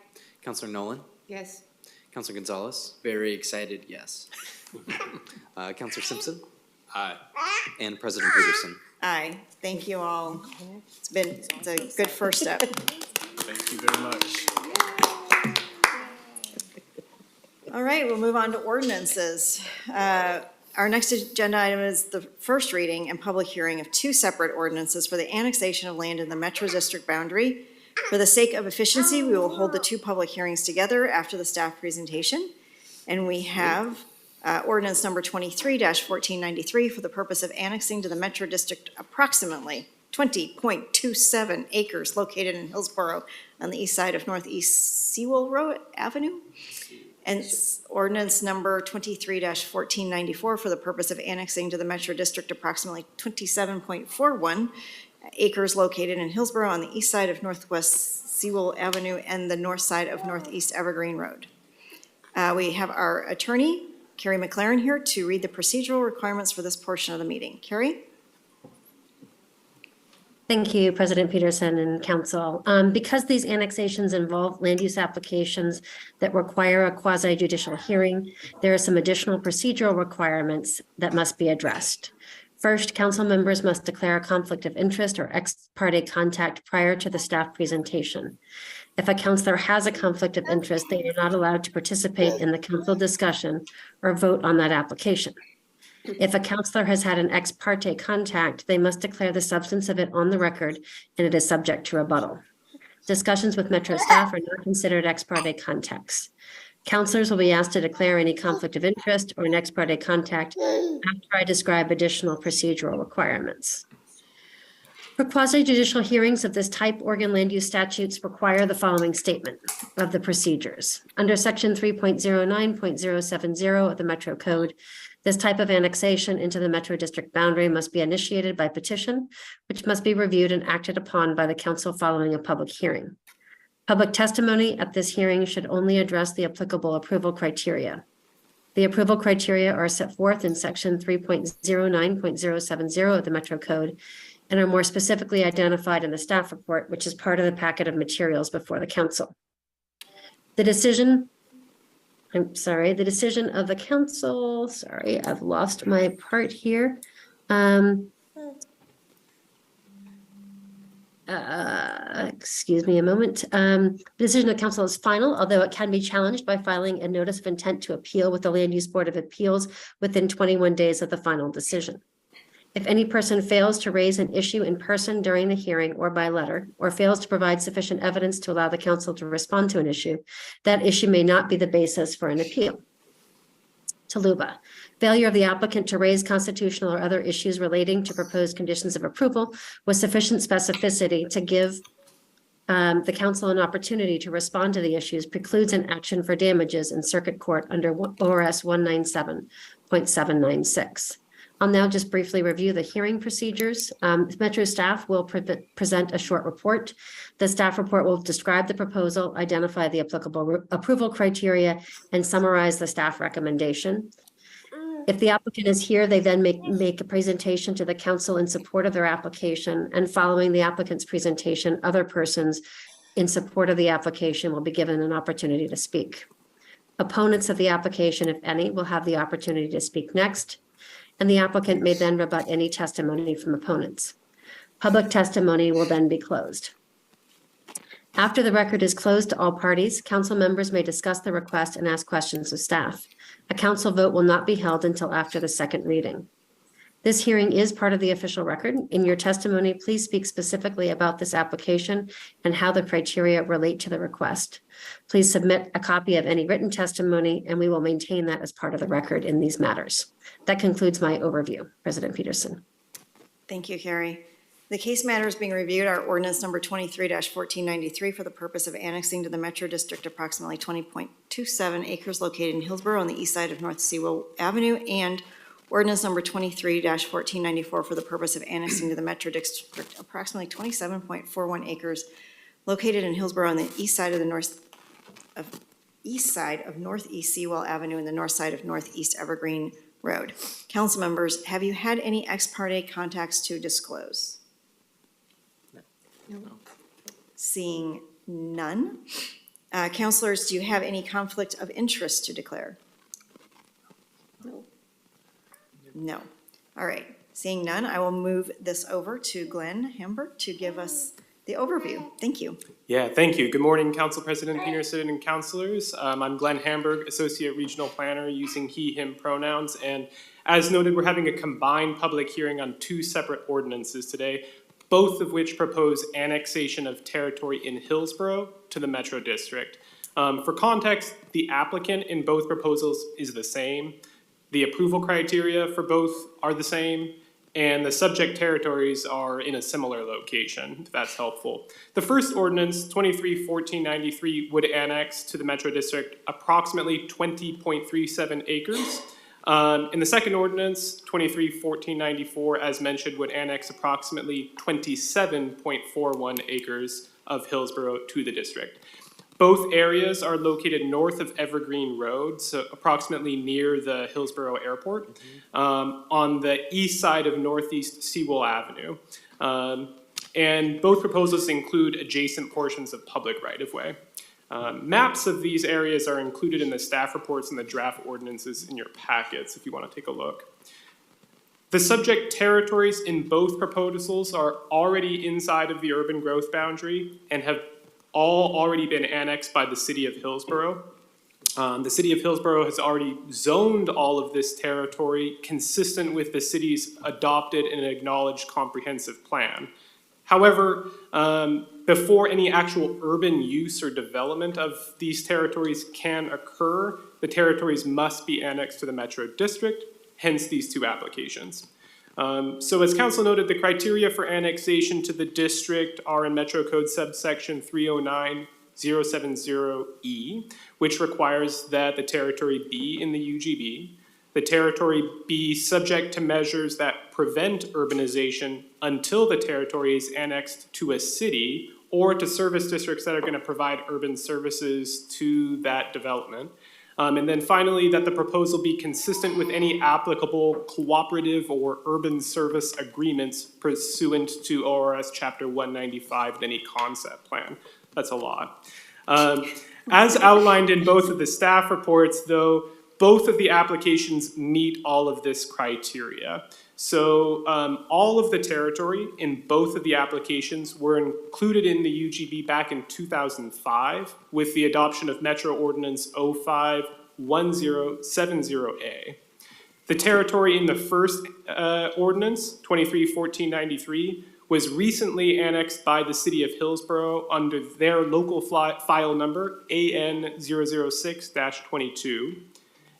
Counselor Nolan. Yes. Counselor Gonzalez. Very excited, yes. Counselor Simpson. Aye. And President Peterson. Aye. Thank you all. It's a good first step. Thank you very much. All right, we'll move on to ordinances. Our next agenda item is the first reading and public hearing of 2 separate ordinances for the annexation of land in the Metro District boundary. For the sake of efficiency, we will hold the 2 public hearings together after the staff presentation. And we have ordinance number 23-1493 for the purpose of annexing to the Metro District approximately 20.27 acres located in Hillsborough on the east side of Northeast Sewell Road Avenue. And ordinance number 23-1494 for the purpose of annexing to the Metro District approximately 27.41 acres located in Hillsborough on the east side of Northwest Sewell Avenue and the north side of Northeast Evergreen Road. We have our attorney, Carrie McLaren, here to read the procedural requirements for this portion of the meeting. Carrie? Thank you, President Peterson and Council. Because these annexations involve land use applications that require a quasi-judicial hearing, there are some additional procedural requirements that must be addressed. First, council members must declare a conflict of interest or ex parte contact prior to the staff presentation. If a councilor has a conflict of interest, they are not allowed to participate in the council discussion or vote on that application. If a councilor has had an ex parte contact, they must declare the substance of it on the record, and it is subject to rebuttal. Discussions with Metro staff are not considered ex parte contacts. Councilors will be asked to declare any conflict of interest or an ex parte contact after I describe additional procedural requirements. For quasi-judicial hearings of this type, Oregon land use statutes require the following statement of the procedures. Under section 3.09.070 of the Metro Code, this type of annexation into the Metro District boundary must be initiated by petition, which must be reviewed and acted upon by the council following a public hearing. Public testimony at this hearing should only address the applicable approval criteria. The approval criteria are set forth in section 3.09.070 of the Metro Code and are more specifically identified in the staff report, which is part of the packet of materials before the council. The decision of the council, sorry, I've lost my part here. Excuse me a moment. The decision of council is final, although it can be challenged by filing a notice of intent to appeal with the Land Use Board of Appeals within 21 days of the final decision. If any person fails to raise an issue in person during the hearing or by letter, or fails to provide sufficient evidence to allow the council to respond to an issue, that issue may not be the basis for an appeal. Taluba, failure of the applicant to raise constitutional or other issues relating to proposed conditions of approval with sufficient specificity to give the council an opportunity to respond to the issues precludes an action for damages in circuit court under ORS 197.796. I'll now just briefly review the hearing procedures. Metro staff will present a short report. The staff report will describe the proposal, identify the applicable approval criteria, and summarize the staff recommendation. If the applicant is here, they then make a presentation to the council in support of their application, and following the applicant's presentation, other persons in support of the application will be given an opportunity to speak. Opponents of the application, if any, will have the opportunity to speak next, and the applicant may then rebut any testimony from opponents. Public testimony will then be closed. After the record is closed to all parties, council members may discuss the request and ask questions of staff. A council vote will not be held until after the second reading. This hearing is part of the official record. In your testimony, please speak specifically about this application and how the criteria relate to the request. Please submit a copy of any written testimony, and we will maintain that as part of the record in these matters. That concludes my overview. President Peterson. Thank you, Carrie. The case matters being reviewed are ordinance number 23-1493 for the purpose of annexing to the Metro District approximately 20.27 acres located in Hillsborough on the east side of North Sewell Avenue, and ordinance number 23-1494 for the purpose of annexing to the Metro District approximately 27.41 acres located in Hillsborough on the east side of Northeast Sewell Avenue and the north side of Northeast Evergreen Road. Council members, have you had any ex parte contacts to disclose? No. Seeing none. Councilors, do you have any conflict of interest to declare? No. No. All right. Seeing none, I will move this over to Glenn Hamburg to give us the overview. Thank you. Yeah, thank you. Good morning, Council President Peterson and councilors. I'm Glenn Hamburg, Associate Regional Planner using he, him pronouns. And as noted, we're having a combined public hearing on two separate ordinances today, both of which propose annexation of territory in Hillsborough to the Metro District. For context, the applicant in both proposals is the same. The approval criteria for both are the same, and the subject territories are in a similar location, if that's helpful. The first ordinance, 23-1493, would annex to the Metro District approximately 20.37 acres. In the second ordinance, 23-1494, as mentioned, would annex approximately 27.41 acres of Hillsborough to the district. Both areas are located north of Evergreen Road, so approximately near the Hillsborough Airport, on the east side of Northeast Sewell Avenue. And both proposals include adjacent portions of public right-of-way. Maps of these areas are included in the staff reports and the draft ordinances in your packets if you want to take a look. The subject territories in both proposals are already inside of the urban growth boundary and have all already been annexed by the city of Hillsborough. The city of Hillsborough has already zoned all of this territory consistent with the city's adopted and acknowledged comprehensive plan. However, before any actual urban use or development of these territories can occur, the territories must be annexed to the Metro District, hence these two applications. So as council noted, the criteria for annexation to the district are in Metro Code subsection 309-070E, which requires that the territory be in the UGB, the territory be subject to measures that prevent urbanization until the territory is annexed to a city or to service districts that are going to provide urban services to that development. And then finally, that the proposal be consistent with any applicable cooperative or urban service agreements pursuant to ORS Chapter 195 of any concept plan. That's a lot. As outlined in both of the staff reports, though, both of the applications meet all of this criteria. So all of the territory in both of the applications were included in the UGB back in 2005 with the adoption of Metro Ordinance 051070A. The territory in the first ordinance, 23-1493, was recently annexed by the city of Hillsborough under their local file number AN006-22.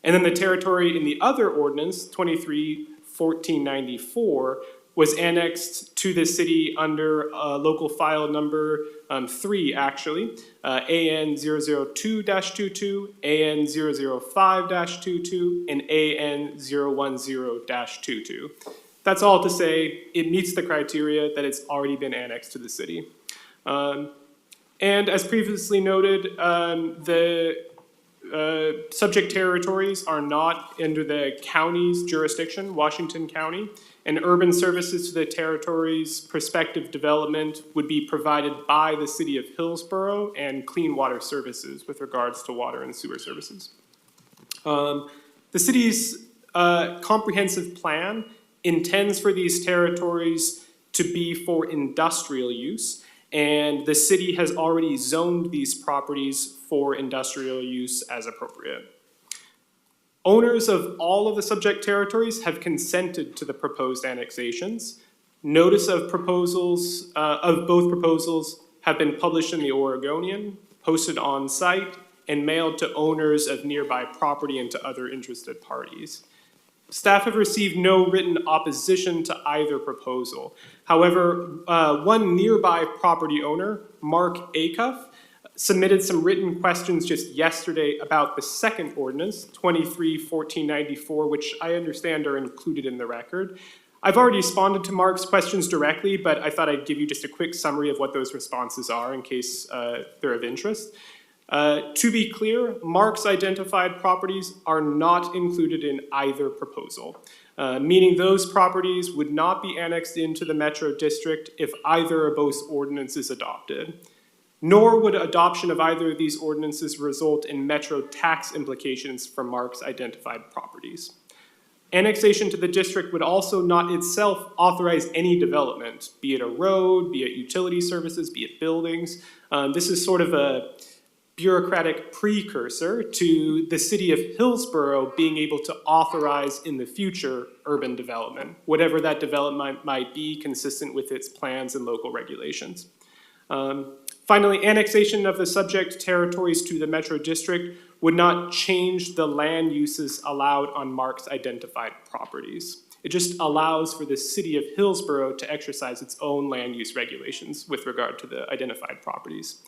And then the territory in the other ordinance, 23-1494, was annexed to the city under local file number 3, actually, AN002-22, AN005-22, and AN010-22. That's all to say it meets the criteria that it's already been annexed to the city. And as previously noted, the subject territories are not under the county's jurisdiction, Washington County, and urban services to the territory's prospective development would be provided by the city of Hillsborough and Clean Water Services with regards to water and sewer services. The city's comprehensive plan intends for these territories to be for industrial use, and the city has already zoned these properties for industrial use as appropriate. Owners of all of the subject territories have consented to the proposed annexations. Notice of proposals, of both proposals have been published in the Oregonian, posted on site, and mailed to owners of nearby property and to other interested parties. Staff have received no written opposition to either proposal. However, one nearby property owner, Mark Acuff, submitted some written questions just yesterday about the second ordinance, 23-1494, which I understand are included in the record. I've already responded to Mark's questions directly, but I thought I'd give you just a quick summary of what those responses are in case they're of interest. To be clear, Mark's identified properties are not included in either proposal, meaning those properties would not be annexed into the Metro District if either or both ordinances adopted. Nor would adoption of either of these ordinances result in Metro tax implications for Mark's identified properties. Annexation to the district would also not itself authorize any development, be it a road, be it utility services, be it buildings. This is sort of a bureaucratic precursor to the city of Hillsborough being able to authorize in the future urban development, whatever that development might be, consistent with its plans and local regulations. Finally, annexation of the subject territories to the Metro District would not change the land uses allowed on Mark's identified properties. It just allows for the city of Hillsborough to exercise its own land use regulations with regard to the identified properties.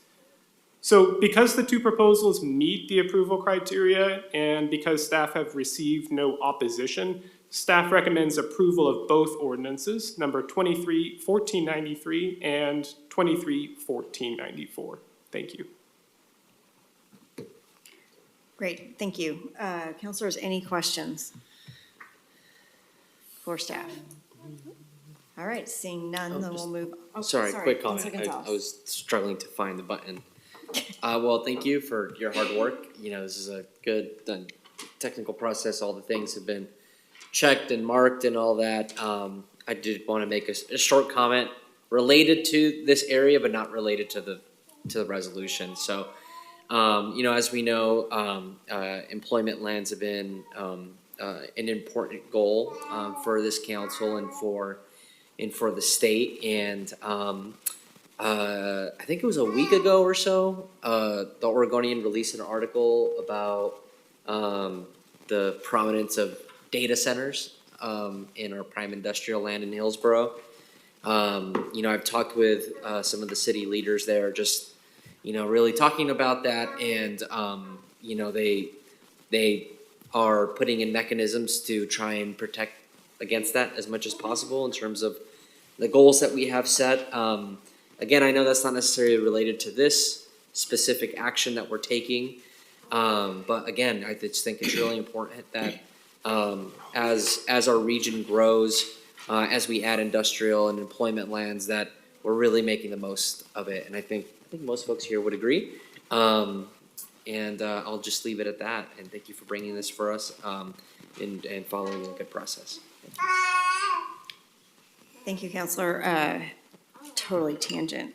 So because the two proposals meet the approval criteria and because staff have received no opposition, staff recommends approval of both ordinances, number 23-1493 and 23-1494. Thank you. Great, thank you. Councilors, any questions for staff? All right, seeing none, then we'll move. Oh, Sorry, quick comment. Councilor Gonzalez. I was struggling to find the button. Well, thank you for your hard work. You know, this is a good done technical process. All the things have been checked and marked and all that. I did want to make a short comment related to this area, but not related to the resolution. So, you know, as we know, employment lands have been an important goal for this council and for the state. And I think it was a week ago or so, the Oregonian released an article about the prominence of data centers in our prime industrial land in Hillsborough. You know, I've talked with some of the city leaders there, just, you know, really talking about that, and you know, they are putting in mechanisms to try and protect against that as much as possible in terms of the goals that we have set. Again, I know that's not necessarily related to this specific action that we're taking, but again, I just think it's really important that as our region grows, as we add industrial and employment lands, that we're really making the most of it. And I think most folks here would agree. And I'll just leave it at that. And thank you for bringing this for us and following a good process. Thank you, Councilor. Totally tangent.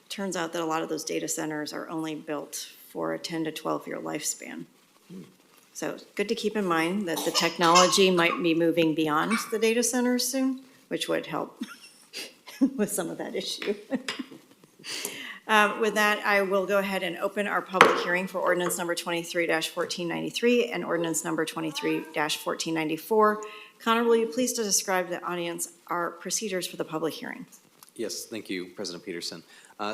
Turns out that a lot of those data centers are only built for a 10 to 12-year lifespan. So good to keep in mind that the technology might be moving beyond the data centers soon, which would help with some of that issue. With that, I will go ahead and open our public hearing for ordinance number 23-1493 and ordinance number 23-1494. Connor, will you please describe to the audience our procedures for the public hearing? Yes, thank you, President Peterson.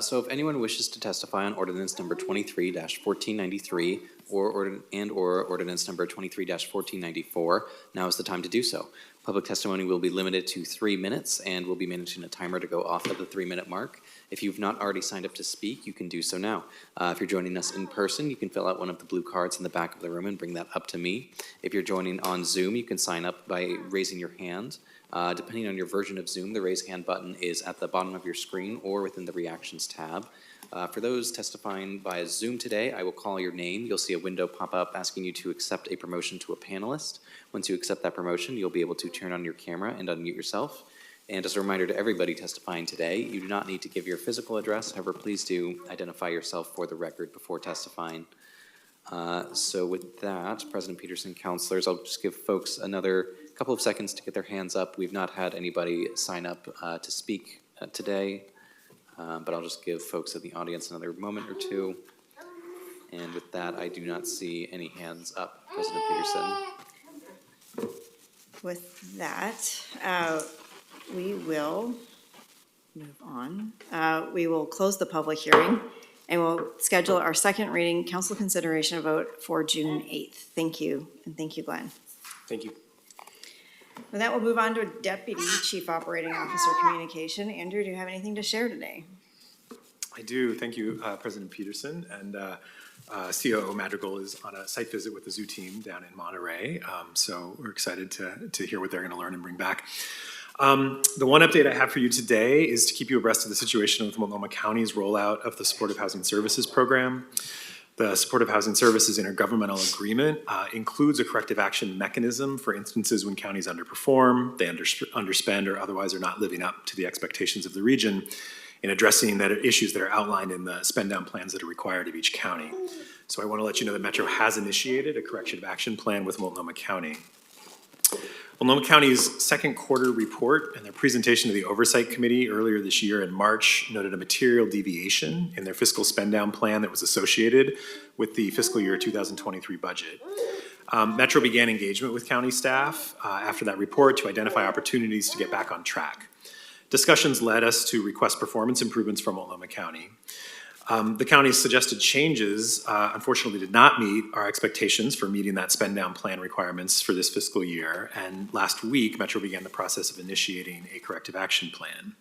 So if anyone wishes to testify on ordinance number 23-1493 or ordinance number 23-1494, now is the time to do so. Public testimony will be limited to 3 minutes and we'll be managing a timer to go off at the 3-minute mark. If you've not already signed up to speak, you can do so now. If you're joining us in person, you can fill out one of the blue cards in the back of the room and bring that up to me. If you're joining on Zoom, you can sign up by raising your hand. Depending on your version of Zoom, the raise hand button is at the bottom of your screen or within the reactions tab. For those testifying via Zoom today, I will call your name. You'll see a window pop up asking you to accept a promotion to a panelist. Once you accept that promotion, you'll be able to turn on your camera and unmute yourself. And as a reminder to everybody testifying today, you do not need to give your physical address. However, please do identify yourself for the record before testifying. So with that, President Peterson, councilors, I'll just give folks another couple of seconds to get their hands up. We've not had anybody sign up to speak today, but I'll just give folks in the audience another moment or two. And with that, I do not see any hands up, President Peterson. With that, we will move on. We will close the public hearing and we'll schedule our second reading, council consideration and vote for June 8th. Thank you, and thank you, Glenn. Thank you. With that, we'll move on to Deputy Chief Operating Officer Communication. Andrew, do you have anything to share today? I do. Thank you, President Peterson. And COO Madrigal is on a site visit with the zoo team down in Monterey. So we're excited to hear what they're going to learn and bring back. The one update I have for you today is to keep you abreast of the situation with Multnomah County's rollout of the Supportive Housing Services Program. The Supportive Housing Services Intergovernmental Agreement includes a corrective action mechanism for instances when counties underperform, they underspend, or otherwise are not living up to the expectations of the region in addressing that issues that are outlined in the spend down plans that are required of each county. So I want to let you know that Metro has initiated a corrective action plan with Multnomah County. Multnomah County's second quarter report and their presentation to the Oversight Committee earlier this year in March noted a material deviation in their fiscal spend down plan that was associated with the fiscal year 2023 budget. Metro began engagement with county staff after that report to identify opportunities to get back on track. Discussions led us to request performance improvements from Multnomah County. The county's suggested changes unfortunately did not meet our expectations for meeting that spend down plan requirements for this fiscal year. And last week, Metro began the process of initiating a corrective action plan.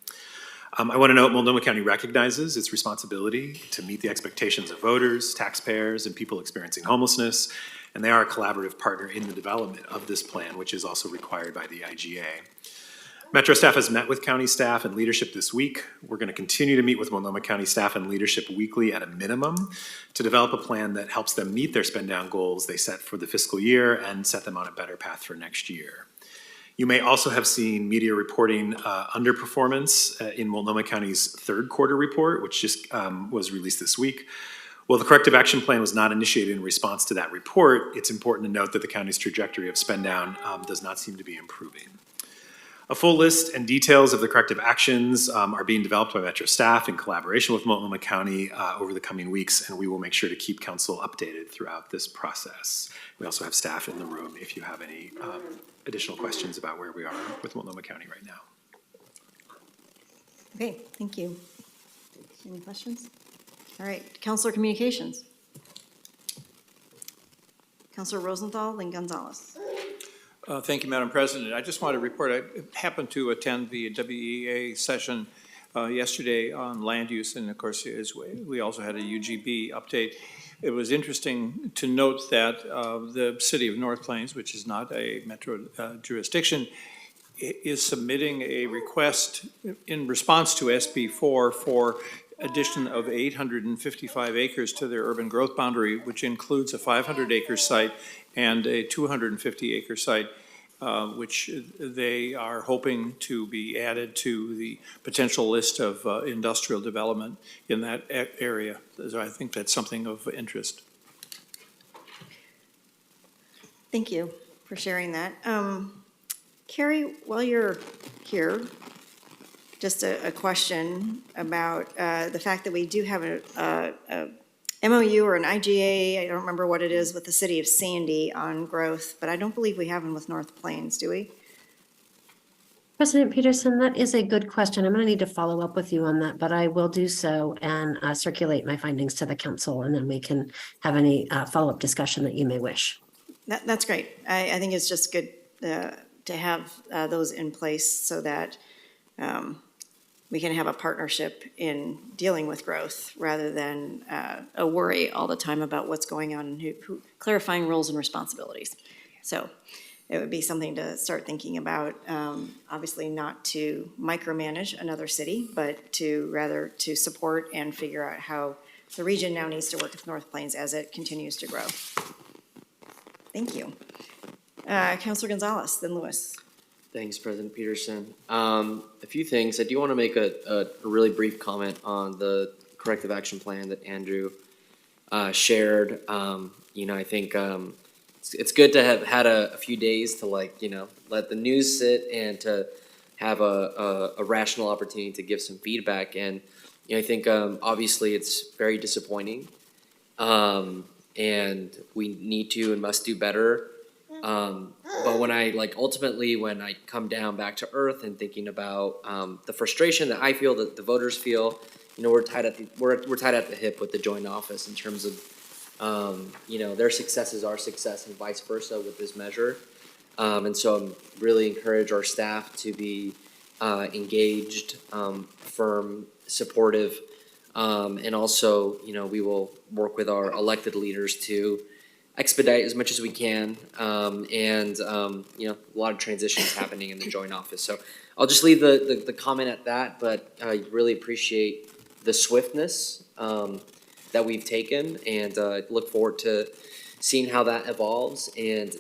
I want to note Multnomah County recognizes its responsibility to meet the expectations of voters, taxpayers, and people experiencing homelessness. And they are a collaborative partner in the development of this plan, which is also required by the IGA. Metro staff has met with county staff and leadership this week. We're going to continue to meet with Multnomah County staff and leadership weekly at a minimum to develop a plan that helps them meet their spend down goals they set for the fiscal year and set them on a better path for next year. You may also have seen media reporting underperformance in Multnomah County's third quarter report, which just was released this week. While the corrective action plan was not initiated in response to that report, it's important to note that the county's trajectory of spend down does not seem to be improving. A full list and details of the corrective actions are being developed by Metro staff in collaboration with Multnomah County over the coming weeks, and we will make sure to keep council updated throughout this process. We also have staff in the room if you have any additional questions about where we are with Multnomah County right now. Okay, thank you. Any questions? All right, Councilor Communications. Councilor Rosenthal, Lynn Gonzalez. Thank you, Madam President. I just want to report, I happened to attend the WEA session yesterday on land use, and of course, we also had a UGB update. It was interesting to note that the city of North Plains, which is not a metro jurisdiction, is submitting a request in response to SB4 for addition of 855 acres to their urban growth boundary, which includes a 500-acre site and a 250-acre site, which they are hoping to be added to the potential list of industrial development in that area. So I think that's something of interest. Thank you for sharing that. Carrie, while you're here, just a question about the fact that we do have a MOU or an IGA, I don't remember what it is, with the city of Sandy on growth, but I don't believe we have one with North Plains, do we? President Peterson, that is a good question. I'm going to need to follow up with you on that, but I will do so and circulate my findings to the council, and then we can have any follow-up discussion that you may wish. That's great. I think it's just good to have those in place so that we can have a partnership in dealing with growth rather than a worry all the time about what's going on and clarifying roles and responsibilities. So it would be something to start thinking about, obviously not to micromanage another city, but to rather to support and figure out how the region now needs to work with North Plains as it continues to grow. Thank you. Councilor Gonzalez, then Lewis. Thanks, President Peterson. A few things. I do want to make a really brief comment on the corrective action plan that Andrew shared. I think it's good to have had a few days to let the news sit and to have a rational opportunity to give some feedback. And I think obviously it's very disappointing, and we need to and must do better. But when I ultimately when I come down back to earth and thinking about the frustration that I feel, that the voters feel, we're tied at the hip with the joint office in terms of their success is our success and vice versa with this measure. And so I'm really encourage our staff to be engaged, firm, supportive, and also we will work with our elected leaders to expedite as much as we can, and a lot of transitions happening in the joint office. So I'll just leave the comment at that, but I really appreciate the swiftness that we've taken, and look forward to seeing how that evolves. And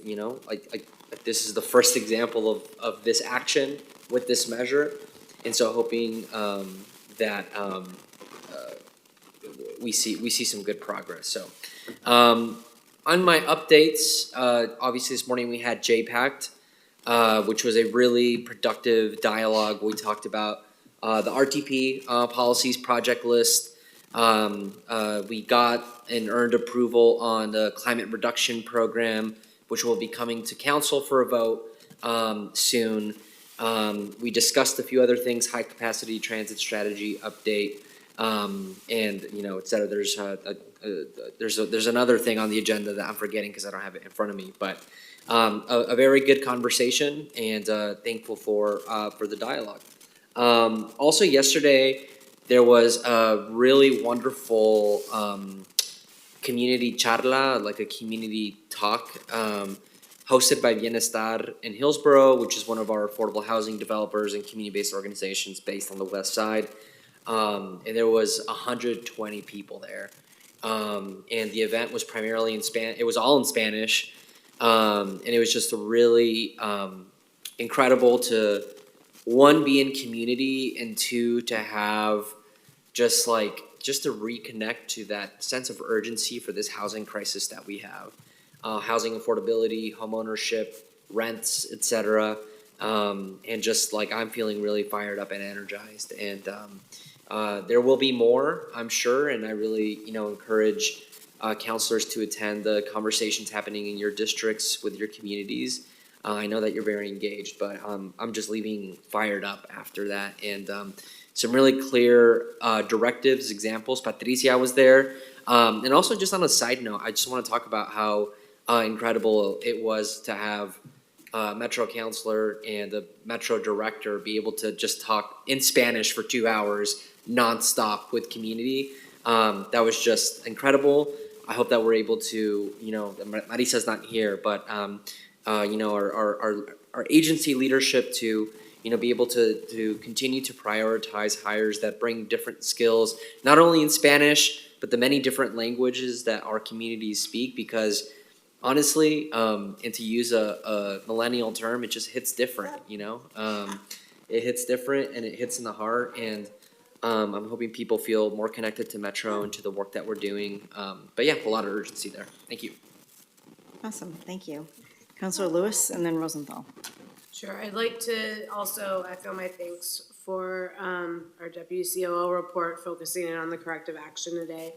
this is the first example of this action with this measure, and so hoping that we see some good progress. So. On my updates, obviously this morning we had JPACT, which was a really productive dialogue. We talked about the RTP policies project list. We got and earned approval on the climate reduction program, which will be coming to council for a vote soon. We discussed a few other things, high capacity transit strategy update, and et cetera. There's another thing on the agenda that I'm forgetting because I don't have it in front of me, but a very good conversation, and thankful for the dialogue. Also yesterday, there was a really wonderful community charla, like a community talk, hosted by Bienestar in Hillsborough, which is one of our affordable housing developers and community-based organizations based on the west side. And there was 120 people there. And the event was primarily in Spanish. It was all in Spanish. And it was just really incredible to, one, be in community, and two, to have just to reconnect to that sense of urgency for this housing crisis that we have. Housing affordability, homeownership, rents, et cetera. And just I'm feeling really fired up and energized. And there will be more, I'm sure, and I really, encourage counselors to attend the conversations happening in your districts with your communities. I know that you're very engaged, but I'm just leaving fired up after that. And some really clear directives, examples. Patricia was there. And also, just on a side note, I just want to talk about how incredible it was to have Metro counselor and the Metro director be able to just talk in Spanish for 2 hours nonstop with community. That was just incredible. I hope that we're able to, Marisa's not here, but our agency leadership to, be able to continue to prioritize hires that bring different skills, not only in Spanish, but the many different languages that our communities speak, because honestly, and to use a millennial term, it just hits different, it hits different and it hits in the heart. And I'm hoping people feel more connected to Metro and to the work that we're doing. But yeah, a lot of urgency there. Thank you. Awesome, thank you. Councilor Lewis and then Rosenthal. Sure, I'd like to also echo my thanks for our Deputy COO report focusing in on the corrective action today.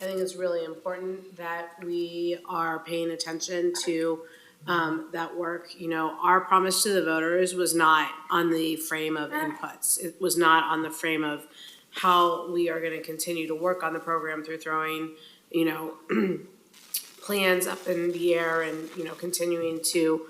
I think it's really important that we are paying attention to that work. Our promise to the voters was not on the frame of inputs. It was not on the frame of how we are going to continue to work on the program through throwing, plans up in the air and, continuing to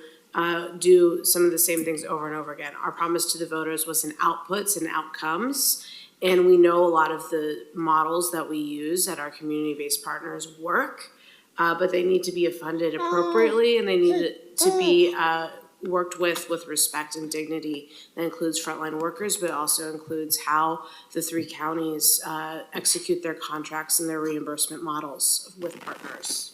do some of the same things over and over again. Our promise to the voters was in outputs and outcomes. And we know a lot of the models that we use at our community-based partners work, but they need to be funded appropriately, and they need to be worked with respect and dignity. That includes frontline workers, but also includes how the three counties execute their contracts and their reimbursement models with partners.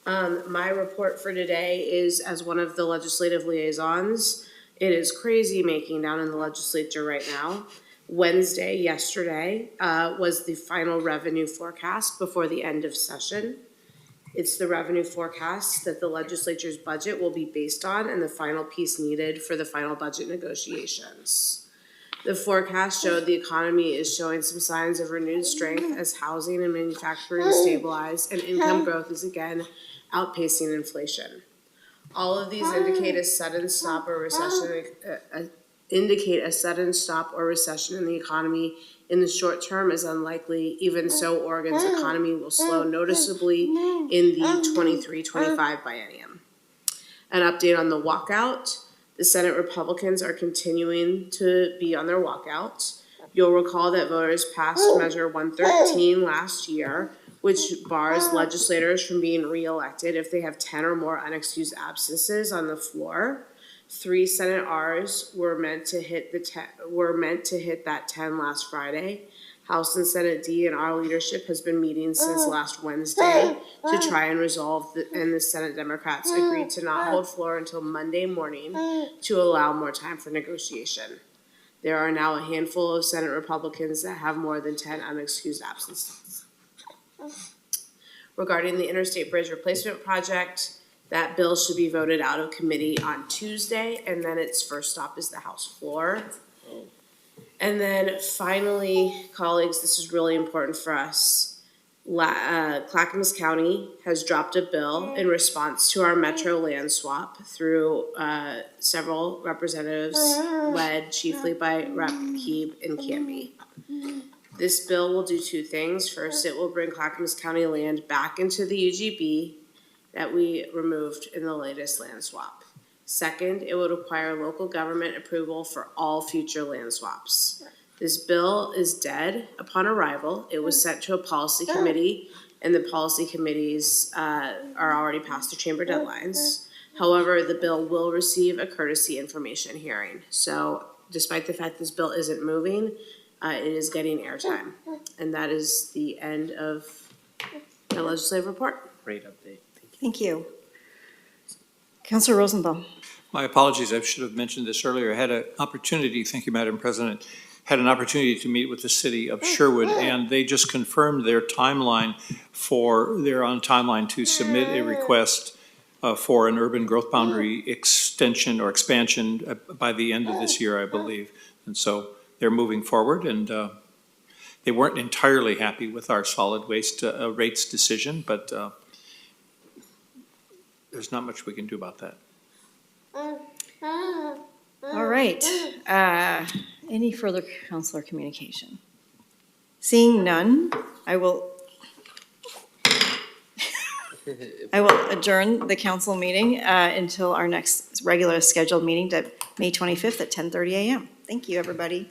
My report for today is as one of the legislative liaisons. It is crazy making down in the legislature right now. Yesterday, was the final revenue forecast before the end of session. It's the revenue forecast that the legislature's budget will be based on and the final piece needed for the final budget negotiations. The forecast showed the economy is showing some signs of renewed strength as housing and manufacturing stabilize and income growth is again outpacing inflation. All of these indicate a sudden stop or recession, in the economy in the short term is unlikely. Even so, Oregon's economy will slow noticeably in the 23-25 biennium. An update on the walkout. The Senate Republicans are continuing to be on their walkout. You'll recall that voters passed Measure 113 last year, which bars legislators from being reelected if they have 10 or more unexcused absences on the floor. 3 Senate Rs were meant to hit that 10 last Friday. House and Senate D and R leadership has been meeting since last Wednesday to try and resolve, and the Senate Democrats agreed to not hold floor until Monday morning to allow more time for negotiation. There are now a handful of Senate Republicans that have more than 10 unexcused absences. Regarding the Interstate Bridge Replacement Project, that bill should be voted out of committee on Tuesday, and then its first stop is the House floor. And then finally, colleagues, this is really important for us. Clackamas County has dropped a bill in response to our metro land swap through several representatives led chiefly by Rep. Keeb and Canby. This bill will do 2 things. First, it will bring Clackamas County land back into the UGB that we removed in the latest land swap. Second, it would require local government approval for all future land swaps. This bill is dead upon arrival. It was sent to a policy committee, and the policy committees are already past their chamber deadlines. However, the bill will receive a courtesy information hearing. So despite the fact this bill isn't moving, it is getting airtime. And that is the end of the legislative report. Great update. Thank you. Councilor Rosenbaum. My apologies, I should have mentioned this earlier. I had an opportunity, thank you, Madam President, had an opportunity to meet with the city of Sherwood, and they just confirmed their timeline they're on timeline to submit a request for an urban growth boundary extension or expansion by the end of this year, I believe. And so they're moving forward, and they weren't entirely happy with our solid waste rates decision, but there's not much we can do about that. All right. Any further councilor communication? Seeing none, I will adjourn the council meeting until our next regular scheduled meeting, May 25th at 10:30 a.m. Thank you, everybody.